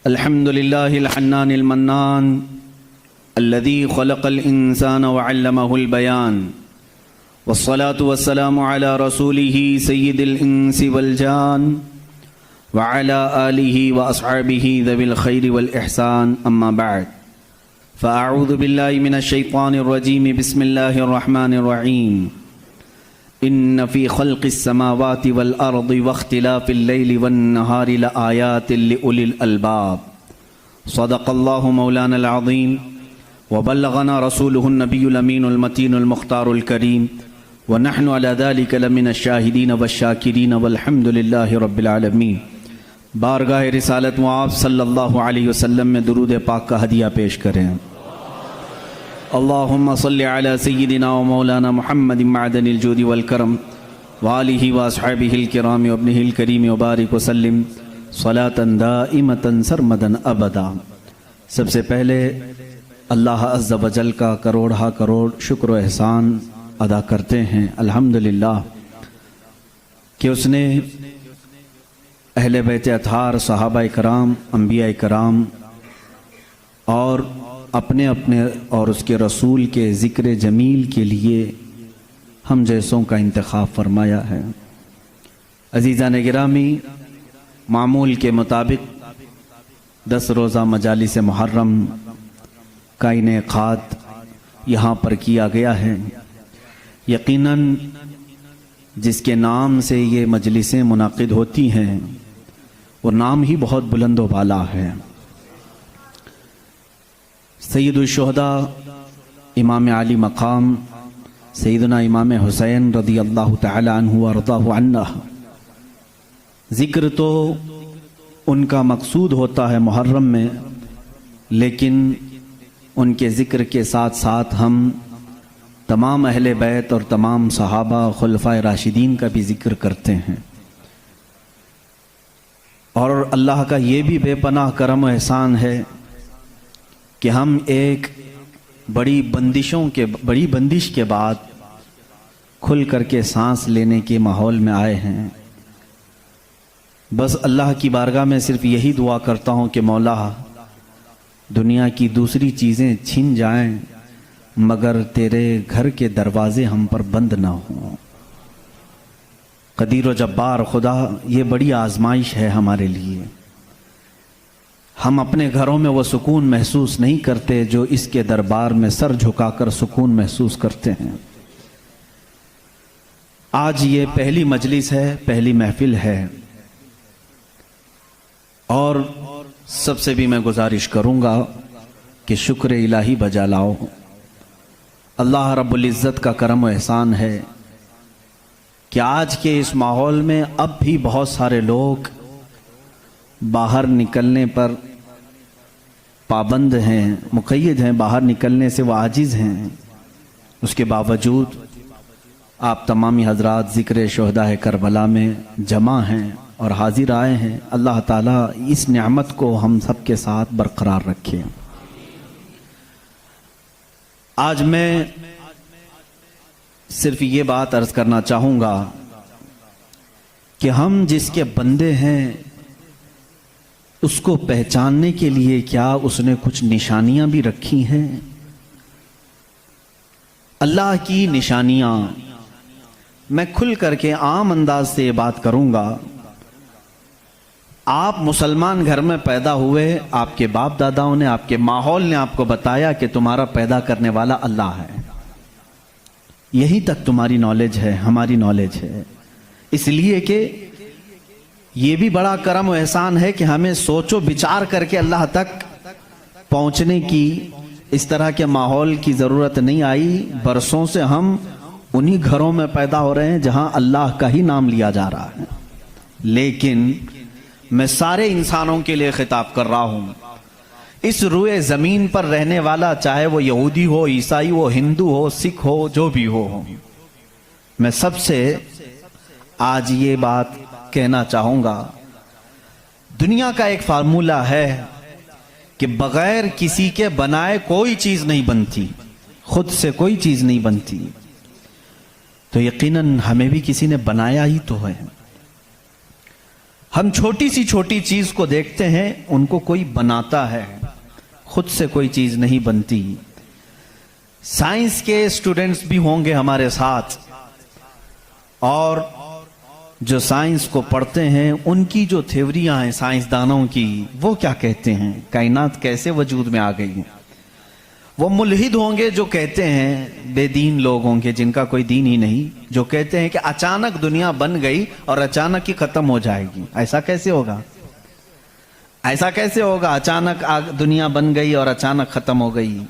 अल्हम्दुलिल्लाहिल हन्नानिल mannan अल्लज़ी खलक़ल इंसान व अल्लमहुल बयान वस्सलातु वस्सलामु अला रसूलिही सय्यिदिल इंसी वल जान व अला आलिही व अस्हाबिही ज़विल खैरि वल इहसान अम्मा बअद फ़अऊज़ु बिल्लाहि मिनश शैतानिर रजीम बिस्मिल्लाहिर रहमानिर रहीम इन्न फ़ी ख़ल्क़िस समावाति वल अर्दि वख्तिलाफ़िल लैलि वन नहारि लआयातिल लिउलिल अलबाब सदक़ल्लाहु मौलानल अज़ीम व बल्लगना रसूलुहुन नबियुल अमीनुल मतीनुल मुख्तारुल करीम व नहनु अला ज़ालिका लमिनश शाहिदीन वश्शाकिरीन वल्हम्दुलिल्लाहि रब्बिल आलमीन। बारगाह रिसालत में आप सल्लल्लाहु अलैहि वसल्लम में दुरूद पाक का हदिया पेश करें। अल्लाहुम्मा सल्लि अला सय्यिदिना व मौलाना मुहम्मद मअदनिल जूदि वल करम व आलिहि व अस्हाबिहिल किराम व इब्निहिल करीम व बारिक व सल्लिम सलातन दाइमतन सरमदन अबदा। सबसे पहले अल्लाह अज़्ज़ व जल का करोड़ा करोड़ शुक्र व एहसान अदा करते हैं अल्हम्दुलिल्लाह कि उसने अहले बैत अतहार, सहाबा कराम, अम्बिया कराम और अपने अपने और उसके रसूल के ज़िक्र जमील के लिए हम जैसों का इंतखाब फरमाया है। अज़ीज़ान गिरामी, मामूल के मुताबिक 10 रोज़ा मजालिस मुहर्रम का इनेक़ाद यहाँ पर किया गया है। यकीनन जिसके नाम से ये मजलिसें मुनाक़िद होती हैं वो नाम ही बहुत बुलंद वाला है। सैयदुल शुहदा इमाम आली मकाम सैयदना इमाम हुसैन रदी अल्लाह तआला अन्हु व रज़ाहु अन्ना। ज़िक्र तो उनका मकसूद होता है मुहर्रम में, लेकिन उनके ज़िक्र के साथ साथ हम तमाम अहले बैत और तमाम सहाबा खुलफाए राशिदीन का भी ज़िक्र करते हैं। और अल्लाह का ये भी बेपनाह करम व एहसान है कि हम एक बड़ी बंदिश के बाद खुल करके सांस लेने के माहौल में आए हैं। बस अल्लाह की बारगाह में सिर्फ यही दुआ करता हूँ कि मौला दुनिया की दूसरी चीज़ें छिन जाएं मगर तेरे घर के दरवाजे हम पर बंद ना हों। कदीर व जब्बार खुदा, ये बड़ी आजमाइश है हमारे लिए। हम अपने घरों में वो सुकून महसूस नहीं करते जो इसके दरबार में सर झुकाकर सुकून महसूस करते हैं। आज ये पहली मजलिस है, पहली महफिल है, और सबसे भी मैं गुजारिश करूंगा कि शुक्र इलाही बजा लाओ। अल्लाह रब्बुल इज़्ज़त का करम व एहसान है कि आज के इस माहौल में अब भी बहुत सारे लोग बाहर निकलने पर पाबंद हैं, मुक़य्यद हैं, बाहर निकलने से वो आजिज़ हैं। उसके बावजूद आप तमामी हजरात ज़िक्र शुहदा करबला में जमा हैं और हाजिर आए हैं। अल्लाह ताला इस नेमत को हम सब के साथ बरकरार रखे। आज मैं सिर्फ ये बात अर्ज करना चाहूँगा कि हम जिसके बंदे हैं उसको पहचानने के लिए क्या उसने कुछ निशानियां भी रखी हैं। अल्लाह की निशानियां, मैं खुल करके आम अंदाज से ये बात करूंगा। आप मुसलमान घर में पैदा हुए, आपके बाप दादाओं ने, आपके माहौल ने आपको बताया कि तुम्हारा पैदा करने वाला अल्लाह है। यही तक तुम्हारी नॉलेज है, हमारी नॉलेज है। इसलिए कि ये भी बड़ा करम व एहसान है कि हमें सोचो विचार करके अल्लाह तक पहुंचने की इस तरह के माहौल की ज़रूरत नहीं आई। बरसों से हम उन्हीं घरों में पैदा हो रहे हैं जहां अल्लाह का ही नाम लिया जा रहा है। लेकिन मैं सारे इंसानों के लिए खिताब कर रहा हूं। इस रुए ज़मीन पर रहने वाला, चाहे वो यहूदी हो, ईसाई हो, हिंदू हो, सिख हो, जो भी हो, मैं सबसे आज ये बात कहना चाहूंगा। दुनिया का एक फार्मूला है कि बगैर किसी के बनाए कोई चीज नहीं बनती, खुद से कोई चीज नहीं बनती। तो यकीनन हमें भी किसी ने बनाया ही तो है। हम छोटी सी छोटी चीज को देखते हैं, उनको कोई बनाता है, खुद से कोई चीज नहीं बनती। साइंस के स्टूडेंट्स भी होंगे हमारे साथ, और जो साइंस को पढ़ते हैं उनकी जो थ्योरियां हैं साइंसदानों की, वो क्या कहते हैं, कायनात कैसे वजूद में आ गई। वो मुल्हिद होंगे जो कहते हैं, बेदीन लोग होंगे जिनका कोई दीन ही नहीं, जो कहते हैं कि अचानक दुनिया बन गई और अचानक ही खत्म हो जाएगी। ऐसा कैसे होगा, ऐसा कैसे होगा, अचानक दुनिया बन गई और अचानक खत्म हो गई।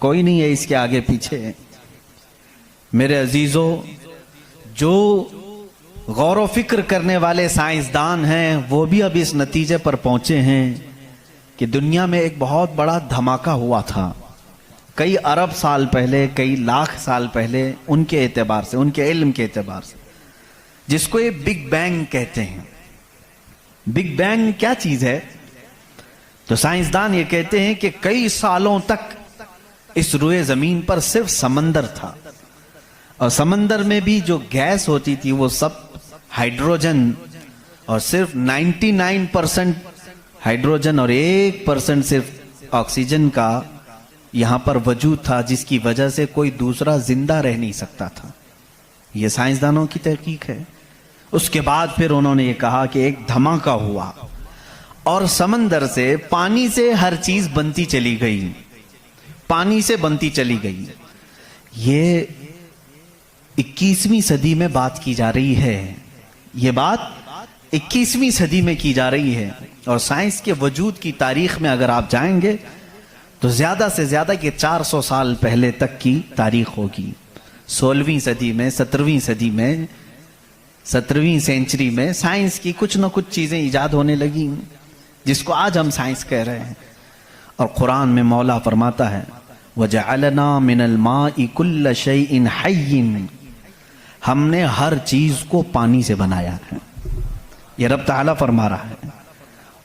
कोई नहीं है इसके आगे पीछे। मेरे अजीजों, जो गौर व फिक्र करने वाले साइंसदान हैं वो भी अब इस नतीजे पर पहुंचे हैं कि दुनिया में एक बहुत बड़ा धमाका हुआ था कई अरब साल पहले, कई लाख साल पहले, उनके एतबार से, उनके इल्म के एतबार से, जिसको ये बिग बैंग कहते हैं। बिग बैंग क्या चीज है? तो साइंसदान ये कहते हैं कि कई सालों तक इस रुए जमीन पर सिर्फ समंदर था, और समंदर में भी जो गैस होती थी वो सब हाइड्रोजन, और सिर्फ 99% हाइड्रोजन और 1% सिर्फ ऑक्सीजन का यहां पर वजूद था, जिसकी वजह से कोई दूसरा जिंदा रह नहीं सकता था। यह साइंसदानों की तहकीक है। उसके बाद फिर उन्होंने ये कहा कि एक धमाका हुआ और समंदर से, पानी से हर चीज बनती चली गई, पानी से बनती चली गई। ये 21वीं सदी में बात की जा रही है, ये बात 21वीं सदी में की जा रही है। और साइंस के वजूद की तारीख में अगर आप जाएंगे तो ज्यादा से ज्यादा ये 400 साल पहले तक की तारीख होगी। 16वीं सदी में, 17वीं सदी में, 17वीं सेंचुरी में साइंस की कुछ न कुछ चीजें इजाद होने लगी, जिसको आज हम साइंस कह रहे हैं। और कुरान में मौला फरमाता है, वजअलना मिनल माइ कुल्ल शैइन हय्यिन, हमने हर चीज को पानी से बनाया है। ये रब ताला फरमा रहा है,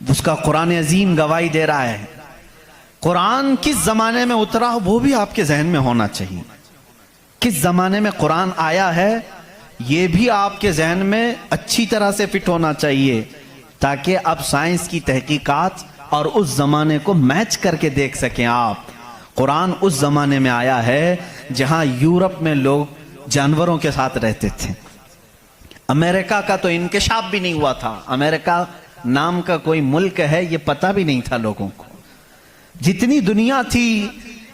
उसका कुरान अजीम गवाही दे रहा है। कुरान किस जमाने में उतरा वो भी आपके जहन में होना चाहिए। किस जमाने में कुरान आया है ये भी आपके जहन में अच्छी तरह से फिट होना चाहिए, ताकि अब साइंस की तहकीकात और उस जमाने को मैच करके देख सकें आप। कुरान उस जमाने में आया है जहां यूरोप में लोग जानवरों के साथ रहते थे। अमेरिका का तो इंकशाफ भी नहीं हुआ था, अमेरिका नाम का कोई मुल्क है ये पता भी नहीं था लोगों को। जितनी दुनिया थी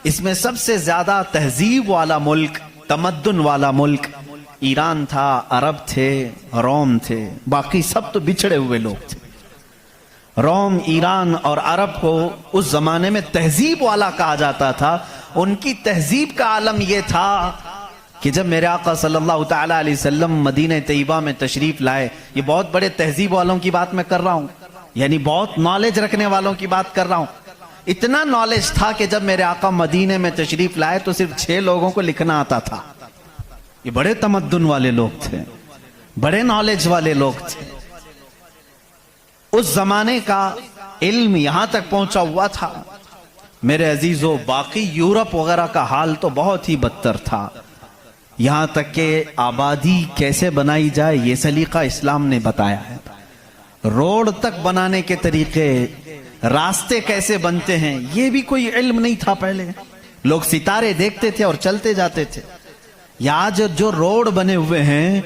इसमें सबसे ज्यादा तहजीब वाला मुल्क, तमद्दुन वाला मुल्क ईरान था, अरब थे, रोम थे, बाकी सब तो बिछड़े हुए लोग थे। रोम, ईरान और अरब को उस जमाने में तहजीब वाला कहा जाता था। उनकी तहजीब का आलम यह था कि जब मेरे आका सल्लल्लाहु तआला अलैहि वसल्लम मदीने तैयबा में तशरीफ लाए, ये बहुत बड़े तहजीब वालों की बात मैं कर रहा हूं, यानी बहुत नॉलेज रखने वालों की बात कर रहा हूं। इतना नॉलेज था कि जब मेरे आका मदीने में तशरीफ लाए तो सिर्फ 6 लोगों को लिखना आता था। ये बड़े तमद्दुन वाले लोग थे, बड़े नॉलेज वाले लोग थे। उस जमाने का इल्म यहां तक पहुंचा हुआ था। मेरे अजीजों, बाकी यूरोप वगैरह का हाल तो बहुत ही बदतर था। यहां तक कि आबादी कैसे बनाई जाए ये सलीका इस्लाम ने बताया है। रोड तक बनाने के तरीके, रास्ते कैसे बनते हैं, ये भी कोई इल्म नहीं था पहले। लोग सितारे देखते थे और चलते जाते थे। आज जो रोड बने हुए हैं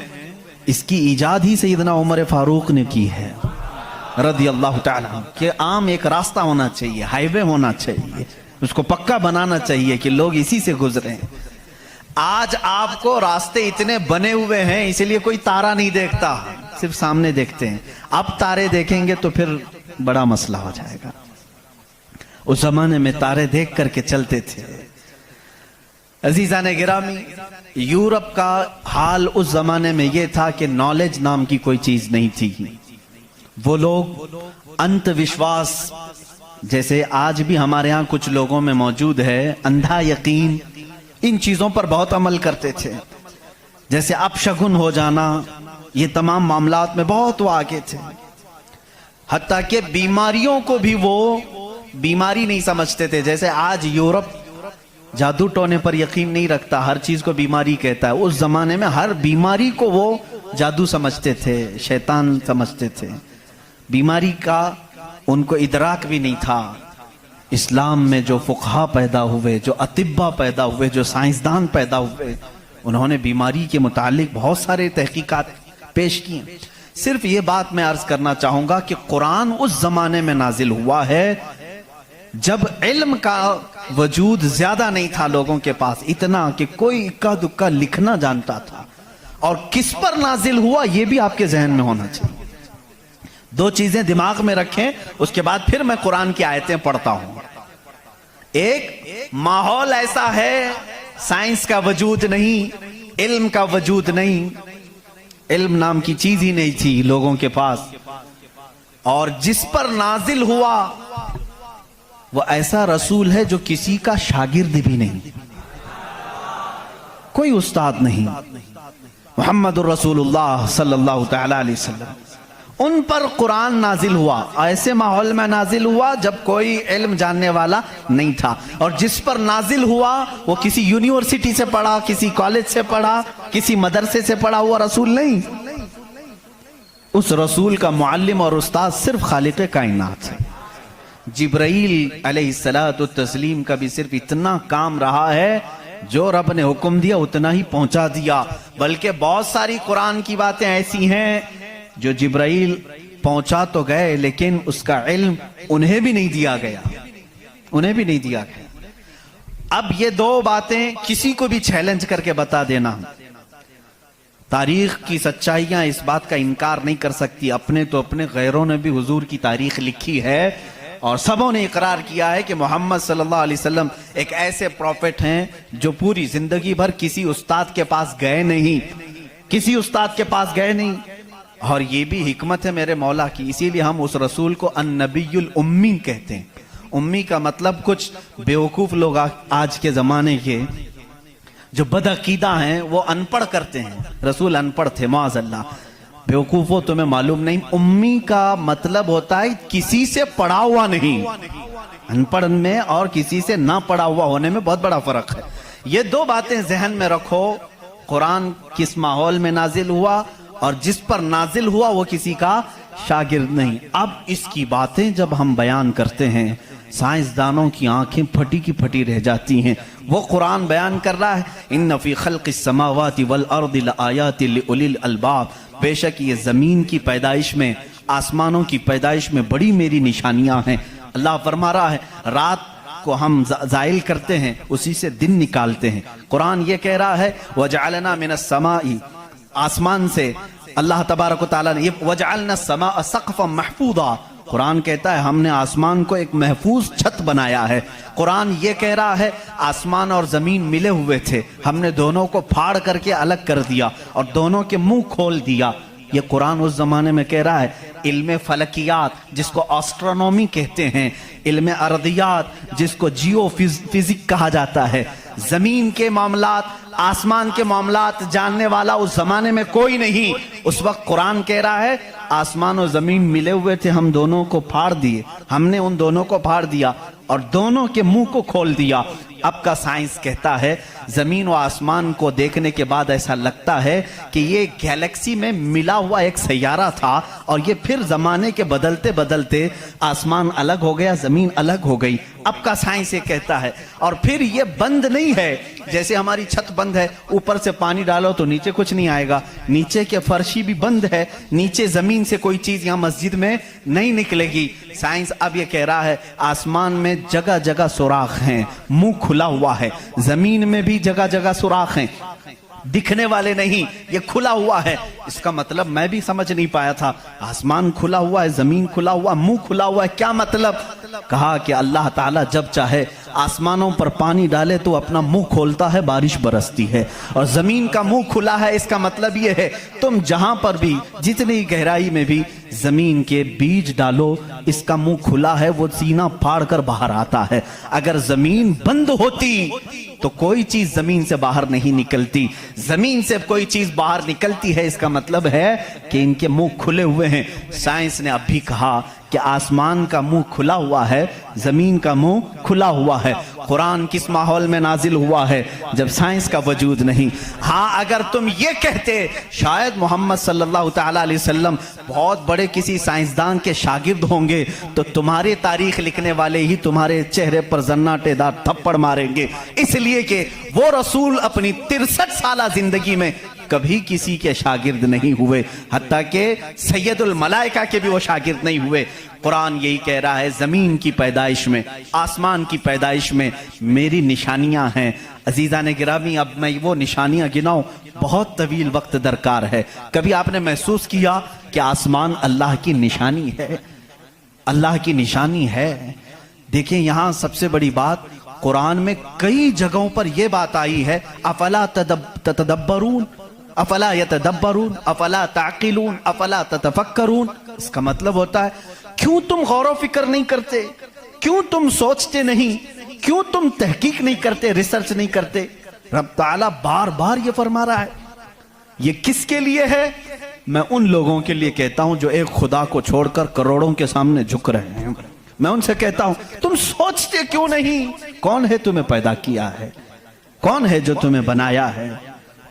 इसकी इजाद ही सैयदना उमर फारूक ने की है रदी अल्लाह ताला, कि आम एक रास्ता होना चाहिए, हाईवे होना चाहिए, उसको पक्का बनाना चाहिए कि लोग इसी से गुजरे। आज आपको रास्ते इतने बने हुए हैं इसलिए कोई तारा नहीं देखता, सिर्फ सामने देखते हैं। अब तारे देखेंगे तो फिर बड़ा मसला हो जाएगा। उस जमाने में तारे देख करके चलते थे। अजीजा ने गिरामी, यूरोप का हाल उस जमाने में यह था कि नॉलेज नाम की कोई चीज नहीं थी। वो लोग अंधविश्वास, जैसे आज भी हमारे यहाँ कुछ लोगों में मौजूद है, अंधा यकीन, इन चीजों पर बहुत अमल करते थे। जैसे अपशगुन हो जाना, ये तमाम मामलात में बहुत वो आगे थे। हत्ता कि बीमारियों को भी वो बीमारी नहीं समझते थे। जैसे आज यूरोप जादू टोने पर यकीन नहीं रखता, हर चीज को बीमारी कहता है। उस जमाने में हर बीमारी को वो जादू समझते थे, शैतान समझते थे। बीमारी का उनको इदराक भी नहीं था। इस्लाम में जो फुक़हा पैदा हुए, जो अतिब्बा पैदा हुए, जो साइंसदान पैदा हुए, उन्होंने बीमारी के मुतालिक बहुत सारे तहकीकात पेश किए। सिर्फ ये बात मैं अर्ज करना चाहूंगा कि कुरान उस जमाने में नाजिल हुआ है जब इल्म का वजूद ज्यादा नहीं था लोगों के पास, इतना कि कोई इक्का दुक्का लिखना जानता था। और किस पर नाजिल हुआ यह भी आपके जहन में होना चाहिए। दो चीजें दिमाग में रखें, उसके बाद फिर मैं कुरान की आयतें पढ़ता हूं। एक, माहौल ऐसा है, साइंस का वजूद नहीं, इल्म का वजूद नहीं, इल्म नाम की चीज ही नहीं थी लोगों के पास। और जिस पर नाजिल हुआ वो ऐसा रसूल है जो किसी का शागिर्द भी नहीं, कोई उस्ताद नहीं, मुहम्मदुर रसूलुल्लाह सल्लल्लाहु तआला अलैहि वसल्लम। उन पर कुरान नाजिल हुआ, ऐसे माहौल में नाजिल हुआ जब कोई इल्म जानने वाला नहीं था। और जिस पर नाजिल हुआ वो किसी यूनिवर्सिटी से पढ़ा, किसी कॉलेज से पढ़ा, किसी मदरसे से पढ़ा हुआ रसूल नहीं। उस रसूल का मुअल्लिम और उस्ताद सिर्फ खालिक़े कायनात है। जिब्राइल अलैहिस्सलातु तस्लीम का भी सिर्फ इतना काम रहा है, जो रब ने हुक्म दिया उतना ही पहुंचा दिया। बल्कि बहुत सारी कुरान की बातें ऐसी हैं जो जिब्राइल पहुंचा तो गए लेकिन उसका इल्म उन्हें भी नहीं दिया गया, उन्हें भी नहीं दिया गया। अब ये दो बातें किसी को भी चैलेंज करके बता देना, तारीख की सच्चाइयां इस बात का इनकार नहीं कर सकती। अपने तो अपने, गैरों ने भी हुजूर की तारीख लिखी है और सबों ने इकरार किया है कि मोहम्मद सल्लल्लाहु अलैहि वसल्लम एक ऐसे प्रॉफिट हैं जो पूरी जिंदगी भर किसी उस्ताद के पास गए नहीं, किसी उस्ताद के पास गए नहीं। और ये भी हिकमत है मेरे मौला की, इसीलिए हम उस रसूल को अन्नबीयुल उम्मी कहते हैं। उम्मी का मतलब कुछ बेवकूफ लोग आज के जमाने के जो बदअकीदा हैं वो अनपढ़ करते हैं। रसूल अनपढ़ थे, माअज़ल्लाह। बेवकूफो तुम्हें मालूम नहीं, उम्मी का मतलब होता है किसी से पढ़ा हुआ नहीं। अनपढ़ में और किसी से ना पढ़ा हुआ होने में बहुत बड़ा फर्क है। ये दो बातें जहन में रखो। कुरान किस माहौल में नाजिल हुआ और जिस पर नाजिल हुआ वो किसी का शागिर्द नहीं। अब इसकी बातें जब हम बयान करते हैं, साइंसदानों की आंखें फटी की फटी रह जाती हैं। वो कुरान बयान कर रहा है, इन्न फी खल्क़िस समावाति वल अर्दि लआयाति लिउलिल अलबाब, बेशक ये जमीन की पैदाइश में, आसमानों की पैदाइश में बड़ी मेरी निशानियां हैं। अल्लाह फरमा रहा है, रात को हम जाइल करते हैं, उसी से दिन निकालते हैं। कुरान ये कह रहा है, वजअलना मिनस समाई, आसमान से अल्लाह तबारक व तआला ने, वजअलना समा सक़फ़न महफूज़ा, कुरान कहता है हमने आसमान को एक महफूज छत बनाया है। कुरान ये कह रहा है आसमान और जमीन मिले हुए थे, हमने दोनों को फाड़ करके अलग कर दिया और दोनों के मुंह खोल दिया। ये कुरान उस जमाने में कह रहा है। इल्म फलकियात जिसको एस्ट्रोनॉमी कहते हैं, इल्म अर्दियात जिसको जियो फिजिक कहा जाता है, जमीन के मामलात, आसमान के मामलात जानने वाला उस जमाने में कोई नहीं। उस वक्त कुरान कह रहा है आसमान और जमीन मिले हुए थे, हम दोनों को फाड़ दिए, हमने उन दोनों को फाड़ दिया और दोनों के मुंह को खोल दिया। अब का साइंस कहता है जमीन व आसमान को देखने के बाद ऐसा लगता है कि ये गैलेक्सी में मिला हुआ एक सैयारा था और ये फिर जमाने के बदलते बदलते आसमान अलग हो गया, जमीन अलग हो गई। अब का साइंस ये कहता है। और फिर ये बंद नहीं है, जैसे हमारी छत बंद है, ऊपर से पानी डालो तो नीचे कुछ नहीं आएगा, नीचे के फर्शी भी बंद है, नीचे जमीन से कोई चीज यहाँ मस्जिद में नहीं निकलेगी। साइंस अब ये कह रहा है आसमान में जगह जगह सुराख हैं, मुंह खुला हुआ है, जमीन में भी जगह जगह सुराख हैं, दिखने वाले नहीं, ये खुला हुआ है। इसका मतलब मैं भी समझ नहीं पाया था, आसमान खुला हुआ है, जमीन खुला हुआ, मुंह खुला हुआ है, क्या मतलब? कहा कि अल्लाह ताला जब चाहे आसमानों पर पानी डाले तो अपना मुंह खोलता है, बारिश बरसती है, और जमीन का मुंह खुला है। इसका मतलब यह है तुम जहां पर भी, जितनी गहराई में भी जमीन के बीज डालो, इसका मुंह खुला है, वो सीना फाड़ कर बाहर आता है। अगर जमीन बंद होती तो कोई चीज जमीन से बाहर नहीं निकलती, जमीन से कोई चीज बाहर निकलती है, इसका मतलब है कि इनके मुंह खुले हुए हैं। साइंस ने अब भी कहा कि आसमान का मुंह खुला हुआ है, जमीन का मुंह खुला हुआ है। कुरान किस माहौल में नाजिल हुआ है? जब साइंस का वजूद नहीं। हाँ, अगर तुम ये कहते शायद मोहम्मद सल्लल्लाहु ताला अलैहि वसल्लम बहुत बड़े किसी साइंसदान के शागिर्द होंगे, तो तुम्हारी तारीख लिखने वाले ही तुम्हारे चेहरे पर जन्नाटेदार थप्पड़ मारेंगे, इसलिए कि वो रसूल अपनी 63 साल जिंदगी में कभी किसी के शागिर्द नहीं हुए, हत्ता के सैयदुल मलाइका के भी वो शागिर्द नहीं हुए। कुरान यही कह रहा है, जमीन की पैदाइश में, आसमान की पैदाइश में मेरी निशानियां हैं। अजीजा ने गिरामी, अब मैं वो निशानियां गिनाऊं, बहुत तवील वक्त दरकार है। कभी आपने महसूस किया कि आसमान अल्लाह की निशानी है? अल्लाह की निशानी है। देखिए, यहां सबसे बड़ी बात, कुरान में कई जगहों पर यह बात आई है, अफला तदब्बरून, अफला यतदब्बरून, अफला ताकिलून, अफला ततफक्करून। इसका मतलब होता है, क्यों तुम गौर फिक्र नहीं करते? क्यों तुम सोचते नहीं? क्यों तुम तहकीक नहीं करते, रिसर्च नहीं करते? रब ताला बार बार ये फरमा रहा है। ये किसके लिए है? मैं उन लोगों के लिए कहता हूं जो एक खुदा को छोड़कर करोड़ों के सामने झुक रहे हैं। मैं उनसे कहता हूं, तुम सोचते क्यों नहीं? कौन है तुम्हें पैदा किया है? कौन है जो तुम्हें बनाया है?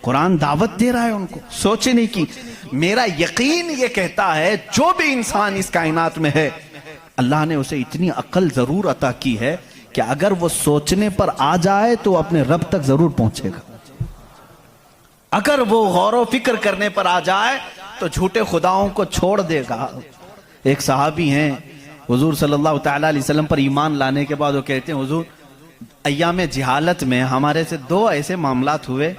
कुरान दावत दे रहा है उनको सोचने की। मेरा यकीन ये कहता है, जो भी इंसान इस कायनात में है, अल्लाह ने उसे इतनी अक्ल जरूर अता की है कि अगर वो सोचने पर आ जाए तो अपने रब तक जरूर पहुंचेगा। अगर वो गौर फिक्र करने पर आ जाए तो झूठे खुदाओं को छोड़ देगा। एक सहाबी हैं, हुजूर सल्लल्लाहु ताला अलैहि वसल्लम पर ईमान लाने के बाद वो कहते हैं, हुजूर अय्याम जिहालत में हमारे से दो ऐसे मामलात हुए,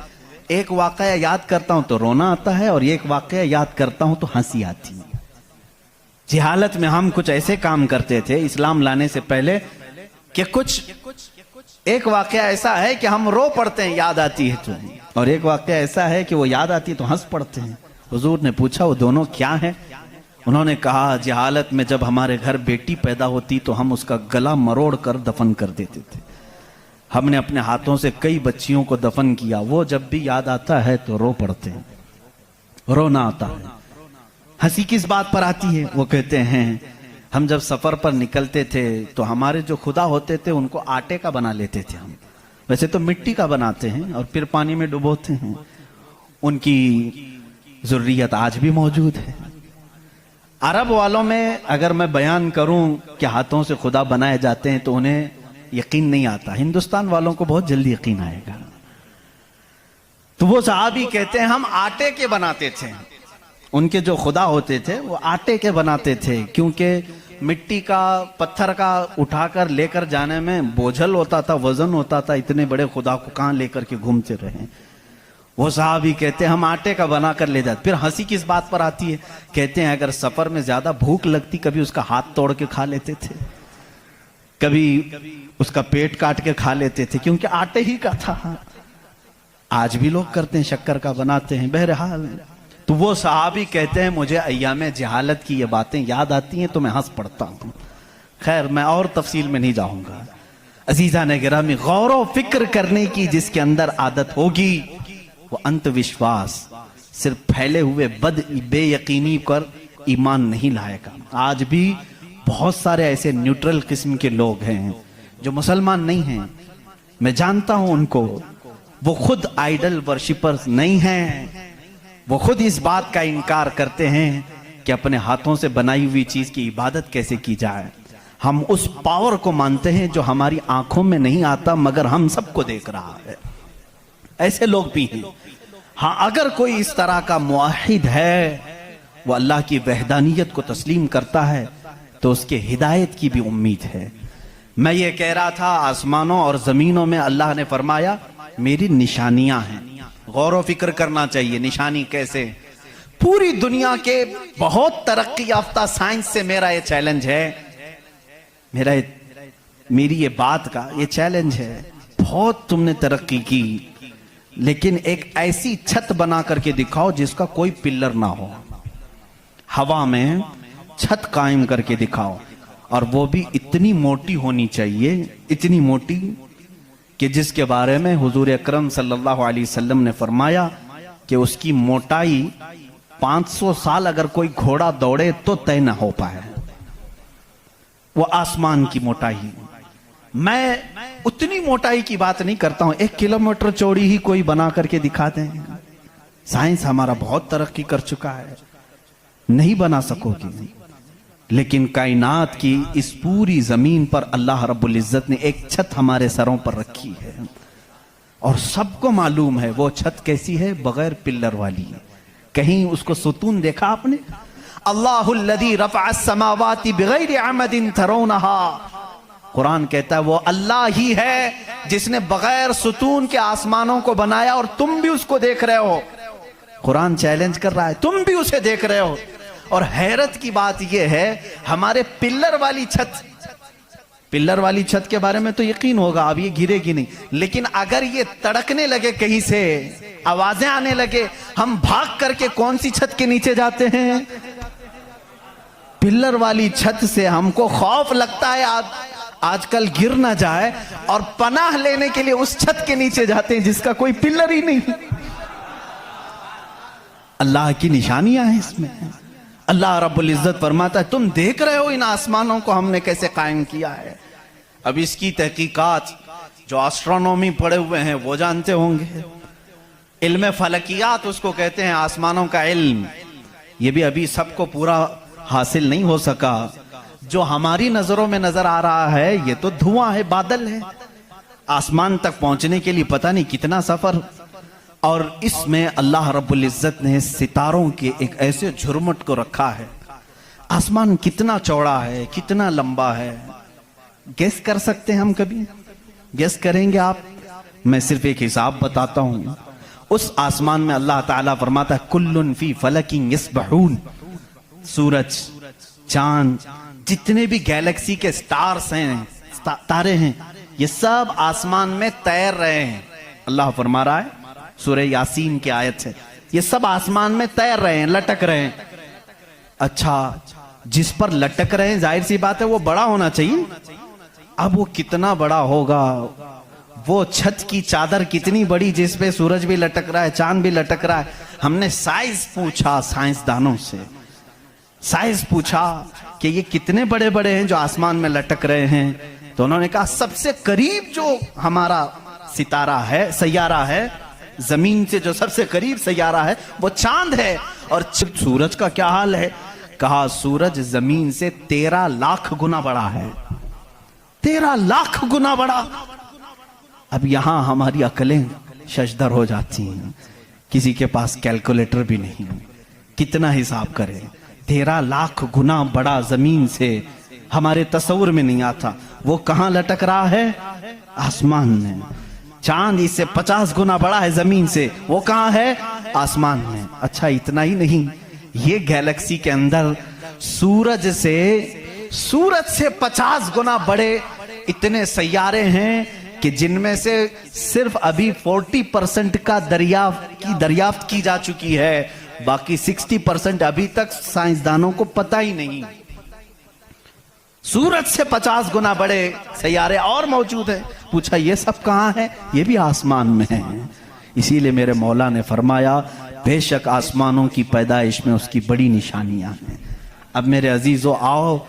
एक वाकया याद करता हूं तो रोना आता है और एक वाकया याद करता हूं तो हंसी आती है। जिहालत में हम कुछ ऐसे काम करते थे इस्लाम लाने से पहले कि कुछ एक वाकया ऐसा है कि हम रो पड़ते हैं, याद आती है तो, और एक वाकया ऐसा है कि वो याद आती है तो हंस पड़ते हैं। हुजूर ने पूछा, वो दोनों क्या है? उन्होंने कहा, जिहालत में जब हमारे घर बेटी पैदा होती तो हम उसका गला मरोड़ कर दफन कर देते थे। हमने अपने हाथों से कई बच्चियों को दफन किया। वो जब भी याद आता है तो रो पड़ते हैं, रोना आता है। हंसी किस बात पर आती है? वो कहते हैं, हम जब सफर पर निकलते थे तो हमारे जो खुदा होते थे उनको आटे का बना लेते थे हम। वैसे तो मिट्टी का बनाते हैं और फिर पानी में डुबोते हैं। उनकी ज़ुर्रियत आज भी मौजूद है। अरब वालों में अगर मैं बयान करूं कि हाथों से खुदा बनाए जाते हैं तो उन्हें यकीन नहीं आता। हिंदुस्तान वालों को बहुत जल्दी यकीन आएगा। तो वो सहाबी कहते हैं, हम आटे के बनाते थे। उनके जो खुदा होते थे वो आटे के बनाते थे, क्योंकि मिट्टी का, पत्थर का उठाकर लेकर जाने में बोझल होता था, वजन होता था। इतने बड़े खुदा को कहां लेकर के घूमते रहे। वो साहबी कहते हैं, हम आटे का बना कर ले जाते। फिर हंसी किस बात पर आती है? कहते हैं, अगर सफर में ज्यादा भूख लगती, कभी उसका हाथ तोड़ के खा लेते थे, कभी उसका पेट काट के खा लेते थे, क्योंकि आटे ही का था। आज भी लोग करते हैं, शक्कर का बनाते हैं। बहरहाल, तो वो सहाबी कहते हैं, मुझे अय्याम जहालत की ये बातें याद आती हैं तो मैं हंस पड़ता हूं। खैर, मैं और तफसील में नहीं जाऊंगा। अजीजा ने गिरामी, गौर व फिक्र करने की जिसके अंदर आदत होगी, वो अंधविश्वास, सिर्फ फैले हुए बेयकीनी पर ईमान नहीं लाएगा। आज भी बहुत सारे ऐसे न्यूट्रल किस्म के लोग हैं जो मुसलमान नहीं हैं, मैं जानता हूं उनको। वो खुद आइडल वर्शिपर्स नहीं हैं। वो खुद इस बात का इनकार करते हैं कि अपने हाथों से बनाई हुई चीज की इबादत कैसे की जाए। हम उस पावर को मानते हैं जो हमारी आंखों में नहीं आता मगर हम सबको देख रहा है। ऐसे लोग भी हैं। हाँ, अगर कोई इस तरह का मुआहिद है, वो अल्लाह की वहदानियत को तस्लीम करता है, तो उसके हिदायत की भी उम्मीद है। मैं ये कह रहा था, आसमानों और जमीनों में अल्लाह ने फरमाया मेरी निशानियां हैं। गौर व फिक्र करना चाहिए। निशानी कैसे? पूरी दुनिया के बहुत तरक्की याफ्ता साइंस से मेरा ये चैलेंज है, मेरी ये बात का ये चैलेंज है। बहुत तुमने तरक्की की, लेकिन एक ऐसी छत बना करके दिखाओ जिसका कोई पिल्लर ना हो। हवा में छत कायम करके दिखाओ, और वो भी इतनी मोटी होनी चाहिए, इतनी मोटी कि जिसके बारे में हुजूर अकरम सल्लल्लाहु अलैहि वसल्लम ने फरमाया कि उसकी मोटाई 500 साल अगर कोई घोड़ा दौड़े तो तय ना हो पाए। वो आसमान की मोटाई। मैं उतनी मोटाई की बात नहीं करता हूं, 1 किलोमीटर चौड़ी ही कोई बना करके दिखा दें। साइंस हमारा बहुत तरक्की कर चुका है, नहीं बना सकोगे। लेकिन कायनात की इस पूरी जमीन पर अल्लाह रब्बुल इज्जत ने एक छत हमारे सरों पर रखी है, और सबको मालूम है वो छत कैसी है, बगैर पिल्लर वाली। कहीं उसको सुतून देखा आपने? अल्लाहुल्लज़ी रफ़अस समावाति बिगैरि अमदिन तरौनहा। कुरान कहता है वो अल्लाह ही है जिसने बगैर सुतून के आसमानों को बनाया, और तुम भी उसको देख रहे हो। कुरान चैलेंज कर रहा है, तुम भी उसे देख रहे हो। और हैरत की बात यह है, हमारे पिल्लर वाली छत के बारे में तो यकीन होगा अब ये गिरेगी नहीं, लेकिन अगर ये तड़कने लगे, कहीं से आवाजें आने लगे, हम भाग करके कौन सी छत के नीचे जाते हैं? पिल्लर वाली छत से हमको खौफ लगता है आजकल गिर ना जाए, और पनाह लेने के लिए उस छत के नीचे जाते हैं जिसका कोई पिल्लर ही नहीं। अल्लाह की निशानियां हैं इसमें। अल्लाह रब्बुल इज्जत फरमाता है तुम देख रहे हो इन आसमानों को हमने कैसे कायम किया है। अब इसकी तहकीकात जो एस्ट्रोनॉमी पढ़े हुए हैं वो जानते होंगे। इल्म फलकियात उसको कहते हैं, आसमानों का इल्म। ये भी अभी सबको पूरा हासिल नहीं हो सका। जो हमारी नजरों में नजर आ रहा है ये तो धुआं है, बादल है। आसमान तक पहुंचने के लिए पता नहीं कितना सफर। और इसमें अल्लाह रब्बुल इज्जत ने सितारों के एक ऐसे झुरमुट को रखा है। आसमान कितना चौड़ा है, कितना लंबा है, गेस कर सकते हैं हम? कभी गेस करेंगे आप? मैं सिर्फ एक हिसाब बताता हूं। उस आसमान में अल्लाह ताला फरमाता है कुल्लुन फी फलकिन यस्बहून। सूरज, चांद, जितने भी गैलेक्सी के स्टार्स हैं, तारे हैं, ये सब आसमान में तैर रहे हैं। अल्लाह फरमा रहा है, सूरह यासीन की आयत है, ये सब आसमान में तैर रहे हैं, लटक रहे हैं। अच्छा, जिस पर लटक रहे हैं जाहिर सी बात है वो बड़ा होना चाहिए। अब वो कितना बड़ा होगा? वो छत की चादर कितनी बड़ी जिस पे सूरज भी लटक रहा है, चांद भी लटक रहा है। हमने साइज पूछा साइंसदानों से, साइज पूछा कि ये कितने बड़े बड़े हैं जो आसमान में लटक रहे हैं। तो उन्होंने कहा सबसे करीब जो हमारा सितारा है, सैयारा है, जमीन से जो सबसे करीब सैयारा है वो चांद है। और सूरज का क्या हाल है? कहा सूरज जमीन से 13 लाख गुना बड़ा है। 13 लाख गुना बड़ा। अब यहां हमारी अकलें शशदर हो जाती हैं, किसी के पास कैलकुलेटर भी नहीं, कितना हिसाब करें। 13 लाख गुना बड़ा जमीन से, हमारे तस्वुर में नहीं आता। वो कहां लटक रहा है? आसमान में। चांद इससे 50 गुना बड़ा है जमीन से, वो कहां है? आसमान में। अच्छा, इतना ही नहीं, ये गैलेक्सी के अंदर सूरज से 50 गुना बड़े इतने सैयारे हैं कि जिनमें से सिर्फ अभी 40% का दरियाफ्त की जा चुकी है, बाकी 60% अभी तक साइंसदानों को पता ही नहीं। सूरज से 50 गुना बड़े सैयारे और मौजूद हैं। पूछा ये सब कहां है? ये भी आसमान में है। इसीलिए मेरे मौला ने फरमाया बेशक आसमानों की पैदाइश में उसकी बड़ी निशानियां हैं। अब मेरे अजीजों, आओ,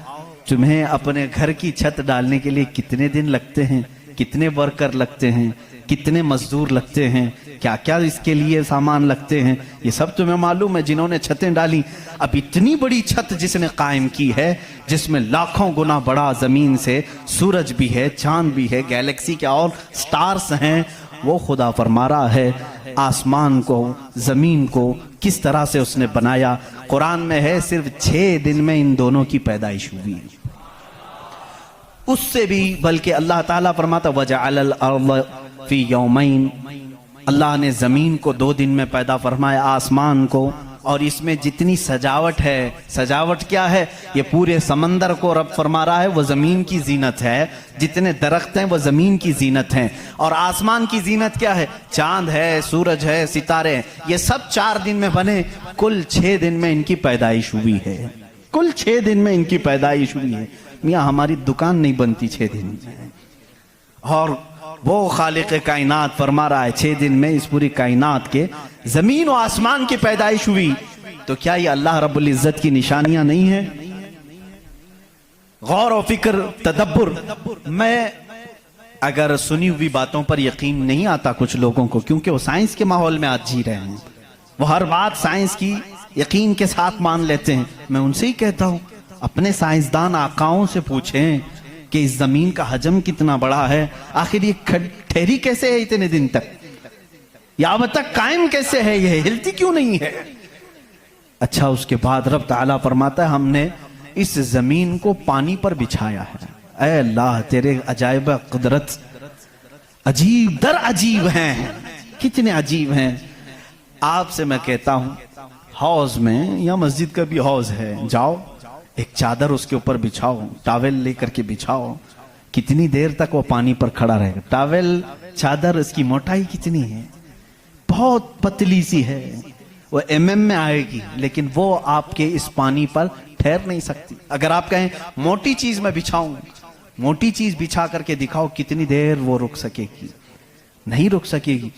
तुम्हें अपने घर की छत डालने के लिए कितने दिन लगते हैं, कितने वर्कर लगते हैं, कितने मजदूर लगते हैं, क्या क्या इसके लिए सामान लगते हैं, ये सब तुम्हें मालूम है जिन्होंने छतें डाली। अब इतनी बड़ी छत जिसने कायम की है, जिसमें लाखों गुना बड़ा जमीन से सूरज भी है, चांद भी है, गैलेक्सी के और स्टार्स हैं, वो खुदा फरमा रहा है आसमान को, जमीन को किस तरह से उसने बनाया। कुरान में है सिर्फ 6 दिन में इन दोनों की पैदाइश हुई। उससे भी बल्कि अल्लाह ताला फरमाता वजअल अर्द फी यौमैन, अल्लाह ने जमीन को 2 दिन में पैदा फरमाया, आसमान को। और इसमें जितनी सजावट है, सजावट क्या है? ये पूरे समंदर को रब फरमा रहा है वो जमीन की जीनत है, जितने दरख्त हैं वो जमीन की जीनत हैं। और आसमान की जीनत क्या है? चांद है, सूरज है, सितारे हैं। ये सब 4 दिन में बने, कुल 6 दिन में इनकी पैदाइश हुई है। कुल 6 दिन में इनकी पैदाइश हुई है। मियाँ हमारी दुकान नहीं बनती 6 दिन में, और वो खालिक कायनात फरमा रहा है 6 दिन में इस पूरी कायनात के जमीन और आसमान की पैदाइश हुई। तो क्या ये अल्लाह रब्बुल इज्जत की निशानियां नहीं है? गौर और फिक्र, तदब्बर। मैं अगर सुनी हुई बातों पर यकीन नहीं आता कुछ लोगों को, क्योंकि वो साइंस के माहौल में आज जी रहे हैं, वो हर बात साइंस की यकीन के साथ मान लेते हैं। मैं उनसे ही कहता हूं, अपने साइंसदान आकाओं से पूछें कि इस जमीन का हजम कितना बड़ा है, आखिर ये ठहरी कैसे है इतने दिन तक, या अब तक कायम कैसे है, ये हिलती क्यों नहीं है। अच्छा, उसके बाद रब ताला फरमाता है हमने इस जमीन को पानी पर बिछाया है। ऐ अल्लाह, तेरे अजायब कुदरत अजीब दर अजीब हैं, कितने अजीब हैं। आपसे मैं कहता हूं, हौज में या मस्जिद का भी हौज है, जाओ एक चादर उसके ऊपर बिछाओ, टॉवेल लेकर के बिछाओ, कितनी देर तक वो पानी पर खड़ा रहेगा। टॉवेल, चादर, इसकी मोटाई कितनी है, बहुत पतली सी है, वो mm में आएगी, लेकिन वो आपके इस पानी पर ठहर नहीं सकती। अगर आप कहें मोटी चीज में बिछाऊं, मोटी चीज बिछा करके दिखाओ, कितनी देर वो रुक सकेगी, नहीं रुक सकेगी।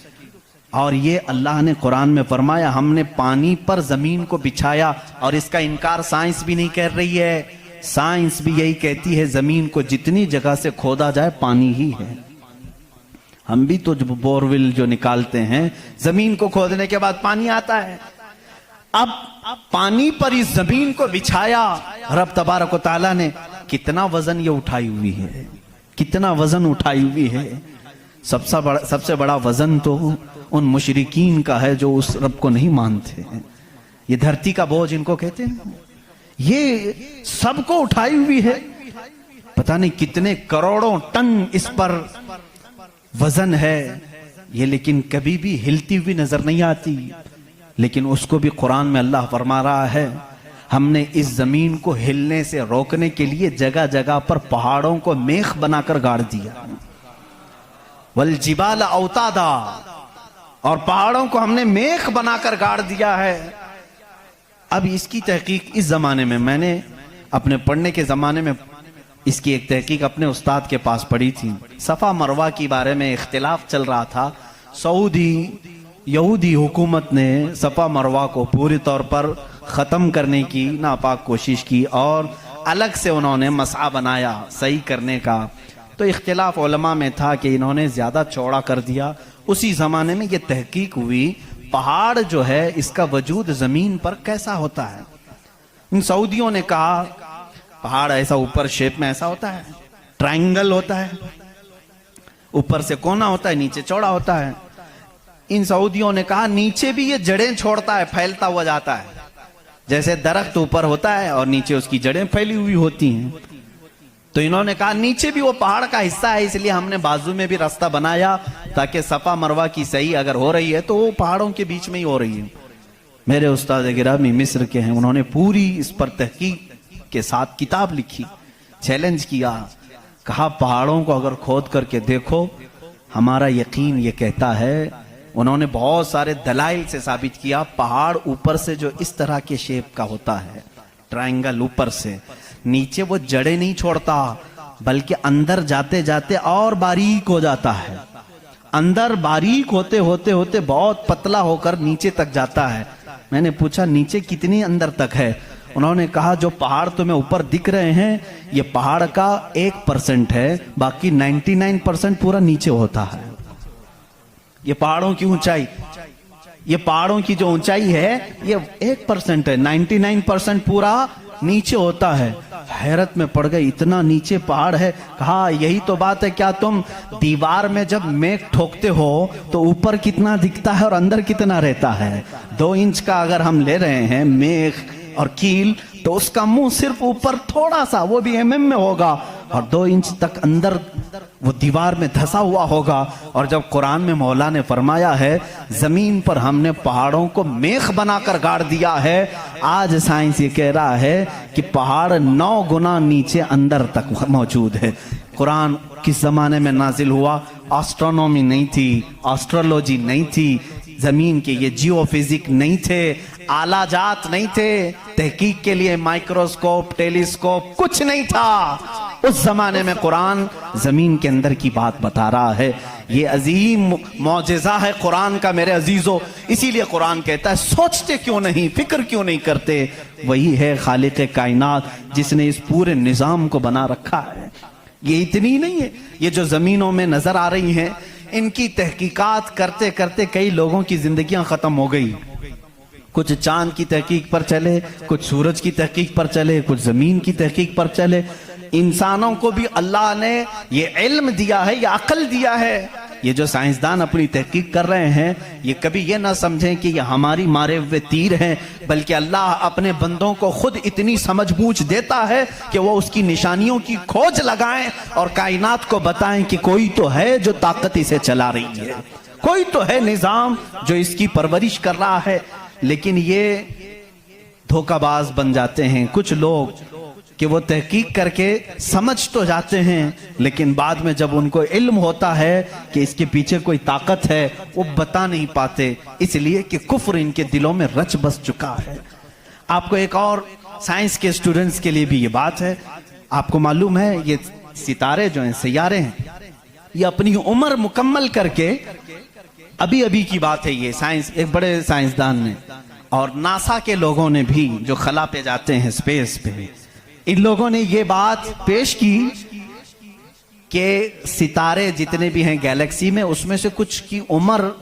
और ये अल्लाह ने कुरान में फरमाया हमने पानी पर जमीन को बिछाया, और इसका इनकार साइंस भी नहीं कर रही है। साइंस भी यही कहती है जमीन को जितनी जगह से खोदा जाए पानी ही है। हम भी तो जब बोरवेल जो निकालते हैं, जमीन को खोदने के बाद पानी आता है। अब पानी पर इस जमीन को बिछाया रब तबारक व तआला ने, कितना वजन ये उठाई हुई है, कितना वजन उठाई हुई है। सबसे बड़ा वजन तो उन मुशरिकीन का है जो उस रब को नहीं मानते हैं। ये धरती का बोझ इनको कहते हैं, ये सबको उठाई हुई है। पता नहीं कितने करोड़ों टन इस पर वजन है ये, लेकिन कभी भी हिलती हुई नजर नहीं आती। लेकिन उसको भी कुरान में अल्लाह फरमा रहा है हमने इस जमीन को हिलने से रोकने के लिए जगह जगह पर पहाड़ों को मेख बनाकर गाड़ दिया। वल जिबाल औतादा, और पहाड़ों को हमने मेख बनाकर गाड़ दिया है। अब इसकी तहकीक इस जमाने में, मैंने अपने पढ़ने के जमाने में इसकी एक तहकीक अपने उस्ताद के पास पढ़ी थी। सफा मरवा के बारे में इख्तिलाफ चल रहा था। सऊदी यहूदी हुकूमत ने सफा मरवा को पूरी तौर पर ख़त्म करने की नापाक कोशिश की और अलग से उन्होंने मसआ बनाया सही करने का। तो इख्तिलाफ उलमा में था कि इन्होंने ज़्यादा चौड़ा कर दिया। उसी ज़माने में ये तहकीक हुई पहाड़ जो है इसका वजूद ज़मीन पर कैसा होता है। इन सऊदियों ने कहा पहाड़ ऐसा ऊपर शेप में ऐसा होता है, ट्रायंगल होता है, ऊपर से कोना होता है, नीचे चौड़ा होता है। इन सऊदियों ने कहा नीचे भी ये जड़ें छोड़ता है, फैलता हुआ जाता है, जैसे दरख्त ऊपर होता है और नीचे उसकी जड़ें फैली हुई होती हैं। तो इन्होंने कहा नीचे भी वो पहाड़ का हिस्सा है, इसलिए हमने बाजू में भी रास्ता बनाया ताकि सफा मरवा की सही अगर हो रही है तो वो पहाड़ों के बीच में ही हो रही है। मेरे उस्ताद गिरामी मिस्र के हैं, उन्होंने पूरी इस पर तहकीक के साथ किताब लिखी, चैलेंज किया, कहा पहाड़ों को अगर खोद करके देखो हमारा यकीन ये कहता है। उन्होंने बहुत सारे दलाइल से साबित किया पहाड़ ऊपर से जो इस तरह के शेप का होता है, ट्रायंगल ऊपर से, नीचे वो जड़ें नहीं छोड़ता बल्कि अंदर जाते जाते और बारीक हो जाता है, अंदर बारीक होते होते होते बहुत पतला होकर नीचे तक जाता है। मैंने पूछा नीचे कितनी अंदर तक है? उन्होंने कहा जो पहाड़ तुम्हें ऊपर दिख रहे हैं ये पहाड़ का 1% है, बाकी 99% पूरा नीचे होता है। ये पहाड़ों की ऊंचाई, ये पहाड़ों की जो ऊंचाई है ये 1% है, 99% पूरा नीचे होता है। हैरत में पड़ गए, इतना नीचे पहाड़ है। कहा यही तो बात है, क्या तुम दीवार में जब मेख ठोकते हो तो ऊपर कितना दिखता है और अंदर कितना रहता है? 2 इंच का अगर हम ले रहे हैं मेख और कील तो उसका मुंह सिर्फ ऊपर थोड़ा सा, वो भी mm में होगा, और 2 इंच तक अंदर वो दीवार में धंसा हुआ होगा। और जब कुरान में मौला ने फरमाया है जमीन पर हमने पहाड़ों को मेख बनाकर गाड़ दिया है, आज साइंस ये कह रहा है कि पहाड़ 9 गुना नीचे अंदर तक मौजूद है। कुरान किस जमाने में नाजिल हुआ? एस्ट्रोनॉमी नहीं थी, एस्ट्रोलॉजी नहीं थी, जमीन के ये जियोफिजिक नहीं थे, आला जात नहीं थे, तहकीक के लिए माइक्रोस्कोप, टेलीस्कोप कुछ नहीं था। उस जमाने में कुरान जमीन के अंदर की बात बता रहा है। ये अजीम मौजिज़ा है कुरान का मेरे अजीजों। इसीलिए कुरान कहता है सोचते क्यों नहीं, फिक्र क्यों नहीं करते। वही है खालिक कायनात जिसने इस पूरे निज़ाम को बना रखा है। ये इतनी नहीं है, ये जो जमीनों में नजर आ रही हैं इनकी तहकीकात करते करते कई लोगों की जिंदगियां खत्म हो गई। कुछ चांद की तहकीक पर चले, कुछ सूरज की तहकीक पर चले, कुछ जमीन की तहकीक पर चले। इंसानों को भी अल्लाह ने ये इल्म दिया है, ये अक्ल दिया है। ये जो साइंसदान अपनी तहकीक कर रहे हैं ये कभी ये ना समझें कि ये हमारी मारे हुए तीर हैं, बल्कि अल्लाह अपने बंदों को खुद इतनी समझ बूझ देता है कि वो उसकी निशानियों की खोज लगाएं और कायनात को बताएं कि कोई तो है जो ताकत इसे चला रही है, कोई तो है निजाम जो इसकी परवरिश कर रहा है। लेकिन ये धोखाबाज बन जाते हैं कुछ लोग कि वो तहकीक करके समझ तो जाते हैं, लेकिन बाद में जब उनको इल्म होता है कि इसके पीछे कोई ताकत है वो बता नहीं पाते, इसलिए कि कुफ्र इनके दिलों में रच बस चुका है। आपको एक और साइंस के स्टूडेंट्स के लिए भी ये बात है, आपको मालूम है ये सितारे जो हैं, सैयारे हैं, ये अपनी उम्र मुकम्मल करके, अभी अभी की बात है ये, साइंस एक बड़े साइंसदान ने और नासा के लोगों ने भी जो खला पे जाते हैं स्पेस पे, इन लोगों ने ये बात पेश की कि सितारे जितने भी हैं गैलेक्सी में उसमें से कुछ की उम्र